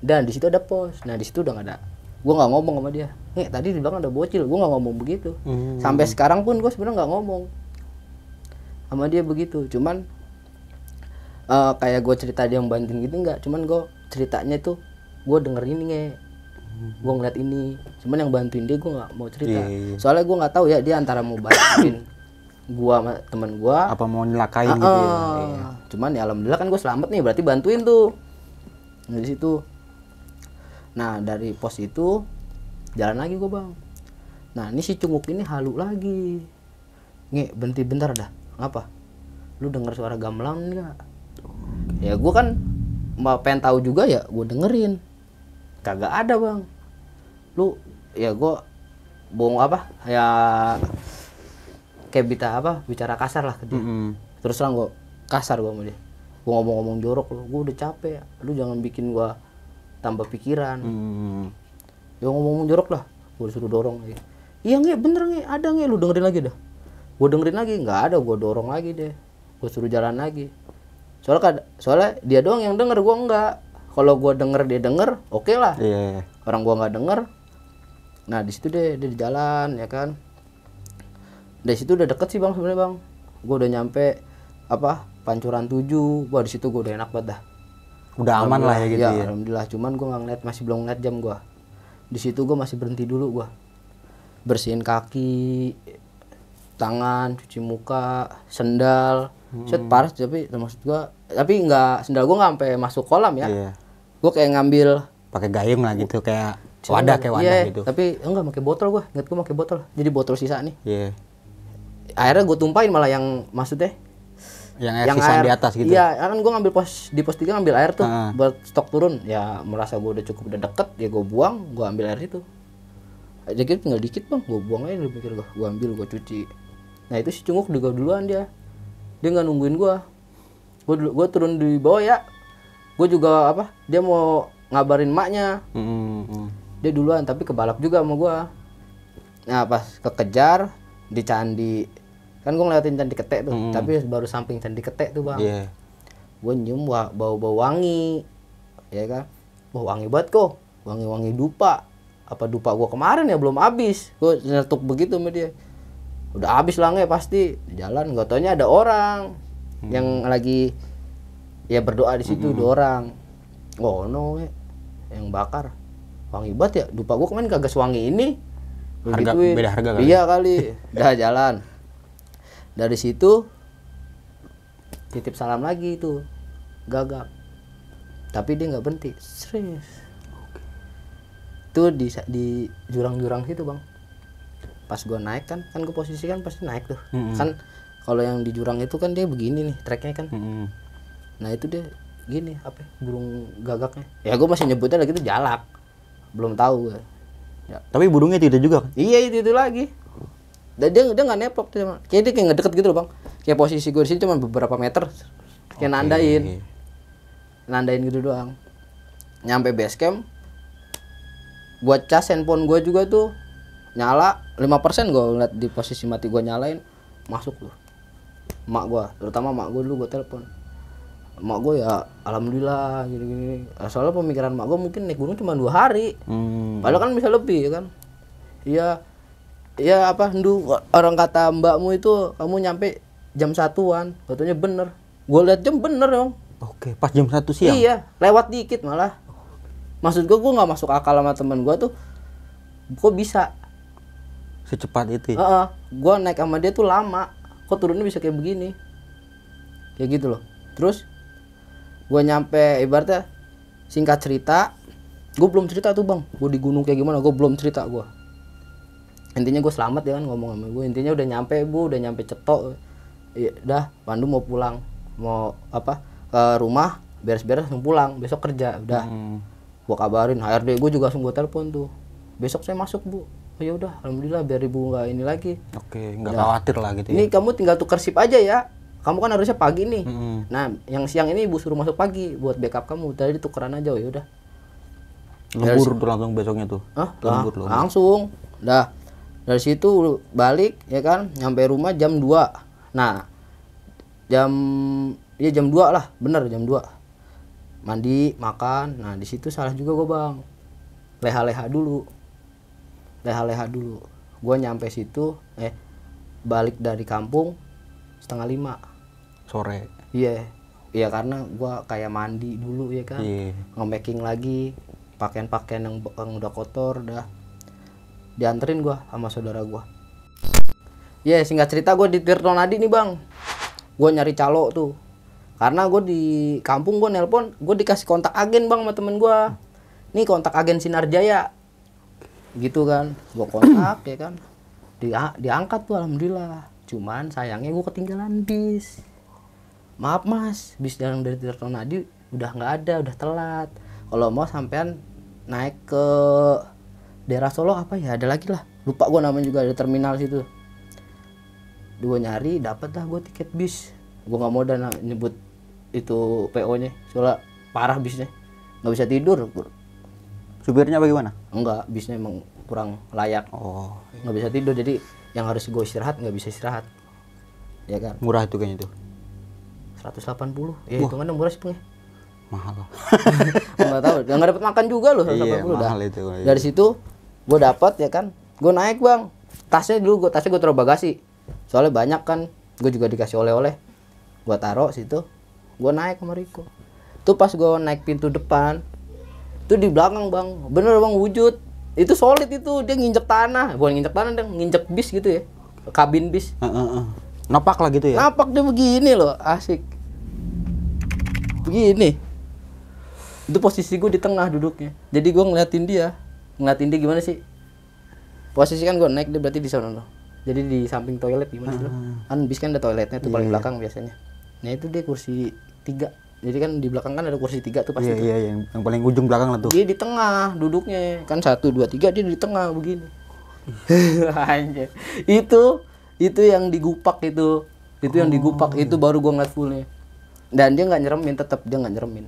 Dan di situ ada pos. Nah di situ udah nggak ada. Gue nggak ngomong sama dia. Tadi di belakang ada bocil. Gue nggak ngomong begitu. Sampai sekarang pun gue sebenarnya nggak ngomong sama dia begitu. Cuman kayak gue cerita dia yang bantuin gitu nggak. Cuman gue ceritanya tuh gue denger ini gue ngeliat ini, cuman yang bantuin dia gue nggak mau cerita. Soalnya gue nggak tahu ya dia antara mau bantuin gue sama teman gue apa mau nyelakain gitu ya. Cuman ya alhamdulillah kan gue selamat nih, berarti bantuin tuh. Nah di situ, nah dari pos itu jalan lagi gue bang. Nah ini si cunguk ini halu lagi. Berhenti bentar dah. Ngapa? Lu denger suara gamelan nggak? Ya gue kan pengen tahu juga ya, gue dengerin. Kagak ada bang. Lu ya gue bohong ya kayak bicara kasar lah ke dia. Terus terang gue kasar gue sama dia. Gue ngomong-ngomong jorok, gue udah capek. Lu jangan bikin gue tambah pikiran. Ya ngomong-ngomong jorok lah. Gue disuruh dorong lagi. Iya bener ada lu dengerin lagi dah. Gue dengerin lagi, nggak ada, gue dorong lagi deh. Gue suruh jalan lagi. Soalnya dia doang yang denger, gue enggak. Kalau gue denger dia denger, oke lah. Iya. Orang gue nggak denger. Nah di situ dia di jalan ya kan. Dari situ udah deket sih bang sebenarnya bang. Gue udah nyampe Pancuran 7. Wah di situ gue udah enak banget dah. Udah aman lah ya gitu ya. Alhamdulillah. Cuman gue nggak ngeliat, masih belum ngeliat jam gue. Di situ gue masih berhenti dulu gue. Bersihin kaki, tangan, cuci muka, sendal. Set parah tapi maksud gue. Tapi nggak, sendal gue nggak sampai masuk kolam ya. Iya. Gue kayak ngambil Pakai gayung lah gitu, kayak wadah iya, gitu. tapi enggak pakai botol gue. Ingat gue pakai botol. Jadi botol sisa nih. Iya. Akhirnya gue tumpahin malah yang maksudnya Yang air sisa di atas gitu. Iya, kan gue ngambil di pos 3 ngambil air tuh buat stok turun. Ya merasa gue udah cukup, udah deket, ya gue buang, gue ambil air itu. Jadi tinggal dikit bang, gue buang aja, pikir gue ambil, gue cuci. Nah itu si Cunguk juga duluan dia nggak nungguin gue. Gue turun di bawah ya. Gue juga dia mau ngabarin maknya. Dia duluan tapi kebalap juga sama gue. Nah pas kekejar di candi, kan gue ngelewatin Candi Ketek tuh, tapi baru samping Candi Ketek tuh bang. Iya. Gue nyium bau wangi, ya kan. Wah wangi banget kok, wangi dupa. Apa dupa gue kemarin ya belum habis. Gue nyetuk begitu sama dia. Udah habis langnya pasti. Di jalan nggak taunya ada orang yang lagi ya berdoa di situ, 2 orang. Oh no, yang bakar wangi banget ya. Dupa gue kemarin kagak sewangi ini. Beda harga kali. Iya kali. Udah jalan. Dari situ titip salam lagi tuh, Gagap. Tapi dia nggak berhenti. Serius. Tuh di jurang-jurang situ bang. Pas gua naik kan gue posisi kan pasti naik tuh. Kan kalau yang di jurang itu kan dia begini nih treknya kan. Nah itu dia gini burung gagaknya. Ya gua masih nyebutnya lagi tuh jalak. Belum tahu gue. Ya. Tapi burungnya itu juga kan? Iya itu lagi. Dan dia nggak neplok tuh, kayak dia kayak ngedeket gitu loh bang. Kayak posisi gue di sini cuma beberapa meter, kayak nandain gitu doang. Nyampe base camp, gue cas handphone gue juga tuh nyala 5%. Gue ngeliat di posisi mati gue nyalain, masuk tuh. Mak gue, terutama mak gue dulu gue telepon. Mak gue ya alhamdulillah gini. Soalnya pemikiran mak gue mungkin naik gunung cuma 2 hari. Padahal kan bisa lebih ya kan. Iya orang kata mbakmu itu kamu nyampe jam 1-an. Katanya bener. Gue liat jam bener dong. Oke, pas jam 1 siang. Iya, lewat dikit malah. Maksud gue nggak masuk akal sama temen gue tuh. Gue bisa secepat itu. Gue naik sama dia tuh lama. Kok turunnya bisa kayak begini? Kayak gitu loh. Terus gue nyampe, ibaratnya singkat cerita, gue belum cerita tuh bang. Gue di gunung kayak gimana? Gue belum cerita gue. Intinya gue selamat ya kan, ngomong sama gue. Intinya udah nyampe Cetok. Ya udah, Pandu mau pulang, mau ke rumah, beres-beres langsung pulang, besok kerja. Udah, gue kabarin HRD gue juga langsung gue telepon tuh. Besok saya masuk bu. Oh ya udah, alhamdulillah biar ibu nggak ini lagi. Oke, nggak khawatir lah gitu. Ini kamu tinggal tukar shift aja ya. Kamu kan harusnya pagi nih. Nah, yang siang ini ibu suruh masuk pagi buat backup kamu. Tadi tukeran aja, ya udah. Lembur tuh langsung besoknya tuh. Lembur. Langsung. Dah. Dari situ balik ya kan, nyampe rumah jam 2. Nah, jam 2 lah, bener jam 2. Mandi, makan. Nah, di situ salah juga gue, Bang. Leha-leha dulu. Gue nyampe situ balik dari kampung 4:30 sore. Iya karena gua kayak mandi dulu ya kan, nge-packing lagi pakaian-pakaian yang udah kotor, udah dianterin gua sama saudara gua. Singkat cerita gua di Tirtonadi nih bang, gua nyari calo tuh karena gua di kampung, gua nelpon, gua dikasih kontak agen bang sama temen gua, nih kontak agen Sinarjaya gitu kan, gua kontak ya kan, diangkat tuh alhamdulillah. Cuman sayangnya gue ketinggalan bis. Maaf mas, bis yang dari Tirtonadi udah nggak ada, udah telat. Kalau mau sampean naik ke daerah Solo ada lagi lah. Lupa gue namanya juga, ada terminal situ. Gue nyari, dapet lah gue tiket bis. Gue nggak mau dan nyebut itu PO-nya, soalnya parah bisnya, nggak bisa tidur. Supirnya bagaimana? Enggak, bisnya emang kurang layak. Nggak bisa tidur, jadi yang harus gue istirahat nggak bisa istirahat, ya kan. Murah itu kayaknya tuh, 180. Ya hitungannya murah sih, Bang. Mahal. Enggak tahu, nggak dapat makan juga loh 180 Iya, dah. mahal itu. Iya. Dari situ gue dapat ya kan. Gue naik, Bang. Tasnya gue taruh bagasi. Soalnya banyak kan, gue juga dikasih oleh-oleh. Gue taruh situ. Gue naik sama Riko. Tuh pas gue naik pintu depan, tuh di belakang, Bang. Bener, Bang, wujud. Itu solid itu, dia nginjek tanah. Bukan nginjek tanah, dia nginjek bis gitu ya. Kabin bis. Napak lah gitu ya. Napak dia begini loh, asik. Begini. Itu posisi gue di tengah duduknya. Jadi gue ngeliatin dia gimana sih? Posisi kan gue naik, dia berarti di sana loh. Jadi di samping toilet gimana sih lo? Kan bis kan ada toiletnya tuh paling belakang biasanya. Nah itu dia kursi 3. Jadi kan di belakang kan ada kursi 3 tuh pasti. Iya, yang paling ujung belakang lah tuh. Dia di tengah duduknya. Kan 1, 2, 3 dia di tengah begini. Anjir. Itu yang digupak itu. Itu yang digupak itu baru gue ngeliat fullnya. Dan dia nggak nyeremin, tetap dia nggak nyeremin.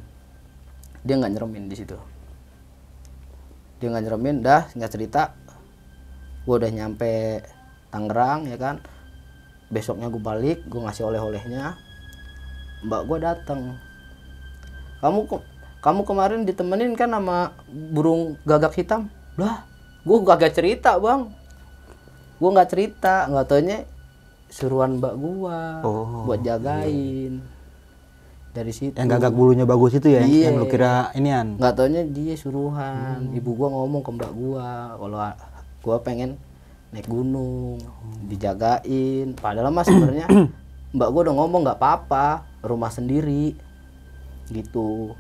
Dia nggak nyeremin di situ. Dia nggak nyeremin, dah nggak cerita. Gue udah nyampe Tangerang ya kan. Besoknya gue balik, gue ngasih oleh-olehnya. Mbak gue datang. Kamu kemarin ditemenin kan sama burung gagak hitam? Lah, gue kagak cerita, Bang. Gue nggak cerita, nggak taunya suruhan mbak gua buat jagain. Dari situ. Yang gagak bulunya bagus itu ya, Iya. yang lu kira inian. Nggak taunya dia suruhan. Ibu gua ngomong ke mbak gua kalau gua pengen naik gunung, dijagain. Padahal mas sebenarnya mbak gua udah ngomong nggak apa-apa, rumah sendiri gitu.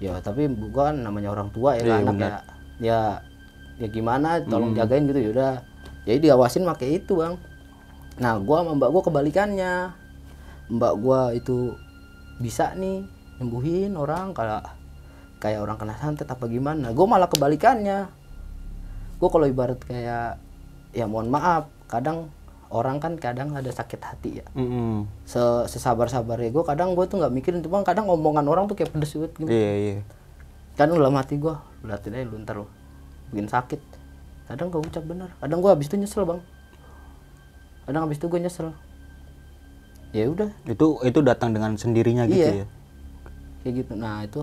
Ya tapi ibu gua kan namanya orang tua ya, Iya, anak benar. ya gimana, tolong jagain gitu ya udah. Jadi diawasin pakai itu, Bang. Nah, gua sama mbak gua kebalikannya. Mbak gua itu bisa nih nyembuhin orang kayak orang kena santet apa gimana. Gua malah kebalikannya. Gua kalau ibarat kayak ya mohon maaf, kadang orang kan kadang ada sakit hati ya. Sesabar-sabarnya gue kadang gue tuh nggak mikirin, cuma kadang omongan orang tuh kayak pedes banget gitu. Iya. Kan dalam hati gue, liatin aja lu ntar lu bikin sakit. Kadang gue ucap bener, kadang gue habis itu nyesel, Bang. Kadang habis itu gue nyesel. Ya udah. Itu datang dengan sendirinya gitu Iya. ya. Kayak gitu. Nah itu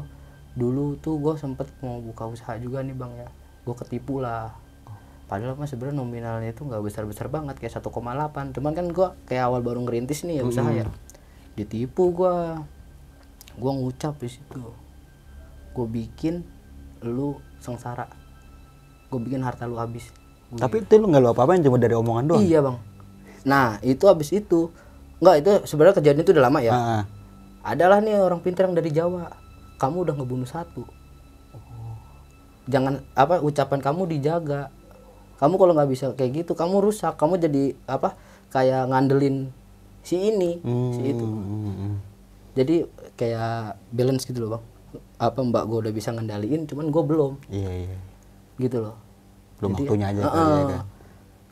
dulu tuh gue sempet mau buka usaha juga nih, Bang ya. Gue ketipu lah. Padahal mas sebenarnya nominalnya itu nggak besar-besar banget, kayak 1,8. Cuman kan gue kayak awal baru ngerintis nih ya usaha ya. Ditipu gue ngucap di situ. Gue bikin lu sengsara. Gue bikin harta lu habis. Tapi itu lu nggak lu apa-apain, cuma dari omongan doang. Iya, Bang. Nah itu habis itu nggak, itu sebenarnya kejadian itu udah lama ya. Adalah nih orang pintar yang dari Jawa. Kamu udah ngebunuh 1. Jangan ucapan kamu dijaga. Kamu kalau nggak bisa kayak gitu, kamu rusak. Kamu jadi kayak ngandelin si ini, si itu. Jadi kayak balance gitu loh, Bang. Mbak gue udah bisa ngendaliin, cuman gue belum. Iya. Gitu loh. Belum Jadi, waktunya aja kali ya kan.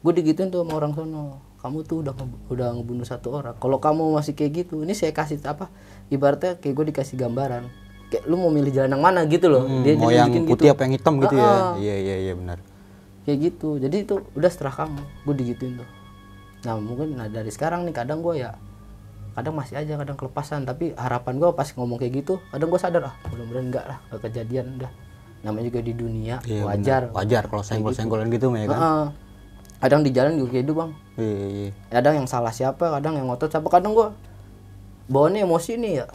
Gue digituin tuh sama orang sono. Kamu tuh udah ngebunuh 1 orang. Kalau kamu masih kayak gitu, ini saya kasih ibaratnya kayak gue dikasih gambaran. Kayak lu mau milih jalan yang mana gitu loh. Dia Mau yang putih gitu. apa yang hitam gitu ya. Iya benar. Kayak gitu. Jadi itu udah setelah kamu, gue digituin tuh. Nah mungkin dari sekarang nih kadang gue ya kadang masih aja kadang kelepasan, tapi harapan gue pas ngomong kayak gitu kadang gue sadar mudah-mudahan enggak lah, gak kejadian udah. Namanya juga di dunia, Iya, wajar kalau senggol-senggolan gitu mah ya kan. Kadang di jalan juga kayak gitu, Bang. Iya. Kadang yang salah siapa, kadang yang ngotot siapa, kadang gue bawaannya emosi nih ya,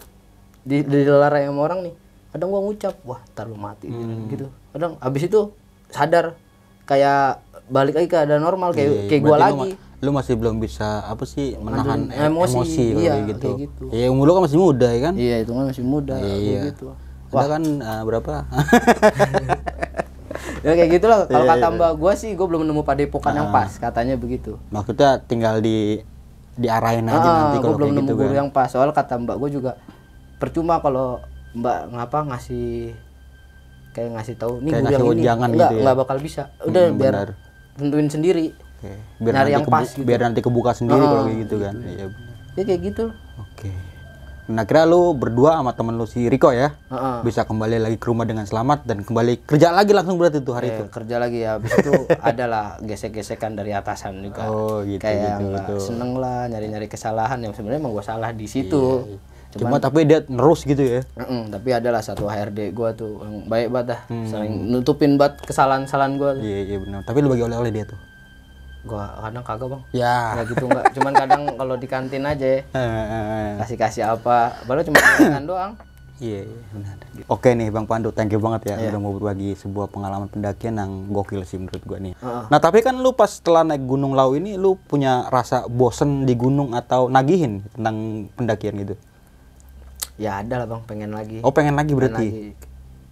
dilarang sama orang nih, kadang gue ngucap wah ntar lu mati gitu. Kadang abis itu sadar kayak balik lagi ke keadaan normal kayak gue lagi. Lu masih belum bisa menahan emosi iya, gitu. Kayak gitu. Ya umur lu kan masih muda ya kan? Iya, itu kan masih muda kayak gitu. Wah kan berapa? Ya kayak gitulah. Kalau kata mbak gue sih, gue belum nemu padepokan yang pas, katanya begitu. Maksudnya tinggal diarahin aja nanti kalau belum kayak nemu gitu guru kan. yang pas. Soal kata mbak gue juga percuma kalau mbak ngasih tahu nih guru yang ini nggak bakal bisa. Udah biar tentuin sendiri. Biar nyari nanti yang pas gitu. Biar nanti kebuka sendiri kalau kayak gitu kan. Iya. Ya kayak gitu. Oke. Nah, kira lu berdua sama temen lu si Riko ya, bisa kembali lagi ke rumah dengan selamat dan kembali kerja lagi langsung berarti tuh hari itu. Kerja lagi ya, habis itu adalah gesek-gesekan dari atasan juga. Oh gitu. Kayak nggak seneng lah, nyari-nyari kesalahan yang sebenarnya emang gue salah di situ. Cuma tapi dia nerus gitu ya. Tapi adalah satu HRD gua tuh yang baik banget dah. Sering nutupin banget kesalahan-kesalahan gua. Iya benar. Tapi lu bagi oleh-oleh dia tuh. Gua kadang kagak bang. Ya. Nggak gitu nggak. Cuman kadang kalau di kantin aja kasih apa. Baru cuma makan doang. Iya benar. Oke nih Bang Pandu, thank you banget ya udah mau berbagi sebuah pengalaman pendakian yang gokil sih menurut gua nih. Nah tapi kan lu pas setelah naik Gunung Lau ini lu punya rasa bosen di gunung atau nagihin tentang pendakian gitu? Ya ada lah bang, pengen lagi. Oh pengen lagi berarti?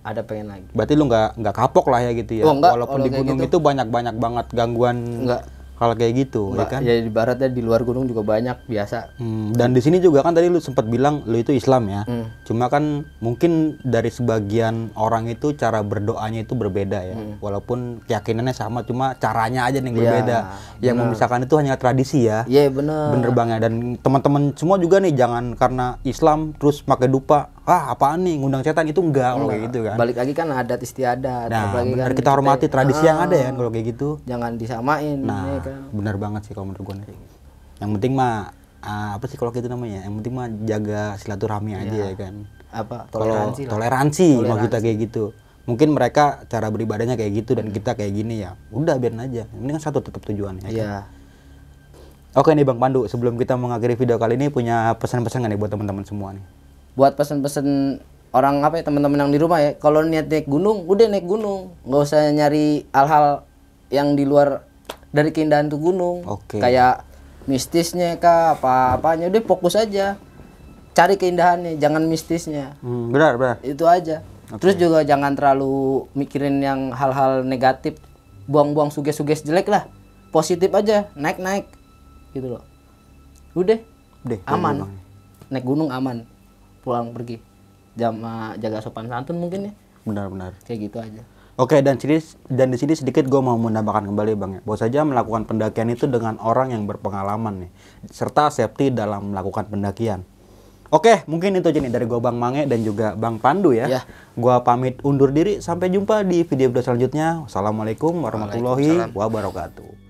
Ada pengen lagi. Berarti lu nggak kapok lah ya gitu ya? Oh, enggak. Walaupun di gunung gitu. Itu banyak banget gangguan. Enggak. Kalau kayak gitu, ya kan? Ya di baratnya di luar gunung juga banyak biasa. Dan di sini juga kan tadi lu sempat bilang lu itu Islam ya. Cuma kan mungkin dari sebagian orang itu cara berdoanya itu berbeda ya. Walaupun keyakinannya sama, cuma caranya aja yang berbeda. Yang memisahkan itu hanya tradisi ya. Iya bener. Bener Bang ya. Dan teman-teman semua juga nih jangan karena Islam terus pakai dupa. Apaan nih ngundang setan, itu enggak kalau kayak gitu kan. Balik lagi kan adat istiadat. Nah, benar kan kita hormati tradisi yang ada ya kalau kayak gitu. Jangan disamain. Nah, ya kan? benar banget sih kalau menurut gue nih. Yang penting mah apa sih kalau gitu namanya? Yang penting mah jaga silaturahmi aja ya kan. Apa? Toleransi mau kita kayak gitu. Mungkin mereka cara beribadahnya kayak gitu dan kita kayak gini ya. Udah biarin aja. Ini kan satu tetap tujuannya. Iya. Kan? Oke nih Bang Pandu, sebelum kita mengakhiri video kali ini punya pesan-pesan nggak nih buat teman-teman semua nih? Buat pesan-pesan orang apa ya, teman-teman yang di rumah ya, kalau niat naik gunung udah naik gunung, nggak usah nyari hal-hal yang di luar dari keindahan tuh gunung. Kayak mistisnya kah apa-apanya, udah fokus aja cari keindahannya, jangan mistisnya. Benar itu aja. Terus juga jangan terlalu mikirin yang hal-hal negatif, buang-buang suges-suges jelek lah, positif aja, naik gitu loh. Udah aman, naik gunung aman, pulang pergi jaga sopan santun mungkin ya. Benar kayak gitu aja. Oke, dan di sini sedikit gue mau menambahkan kembali Bang ya, bahwa saja melakukan pendakian itu dengan orang yang berpengalaman nih, serta safety dalam melakukan pendakian. Oke, mungkin itu aja nih dari gue Bang Mange dan juga Bang Pandu ya. Gue pamit undur diri, sampai jumpa di video selanjutnya. Wassalamualaikum warahmatullahi wabarakatuh.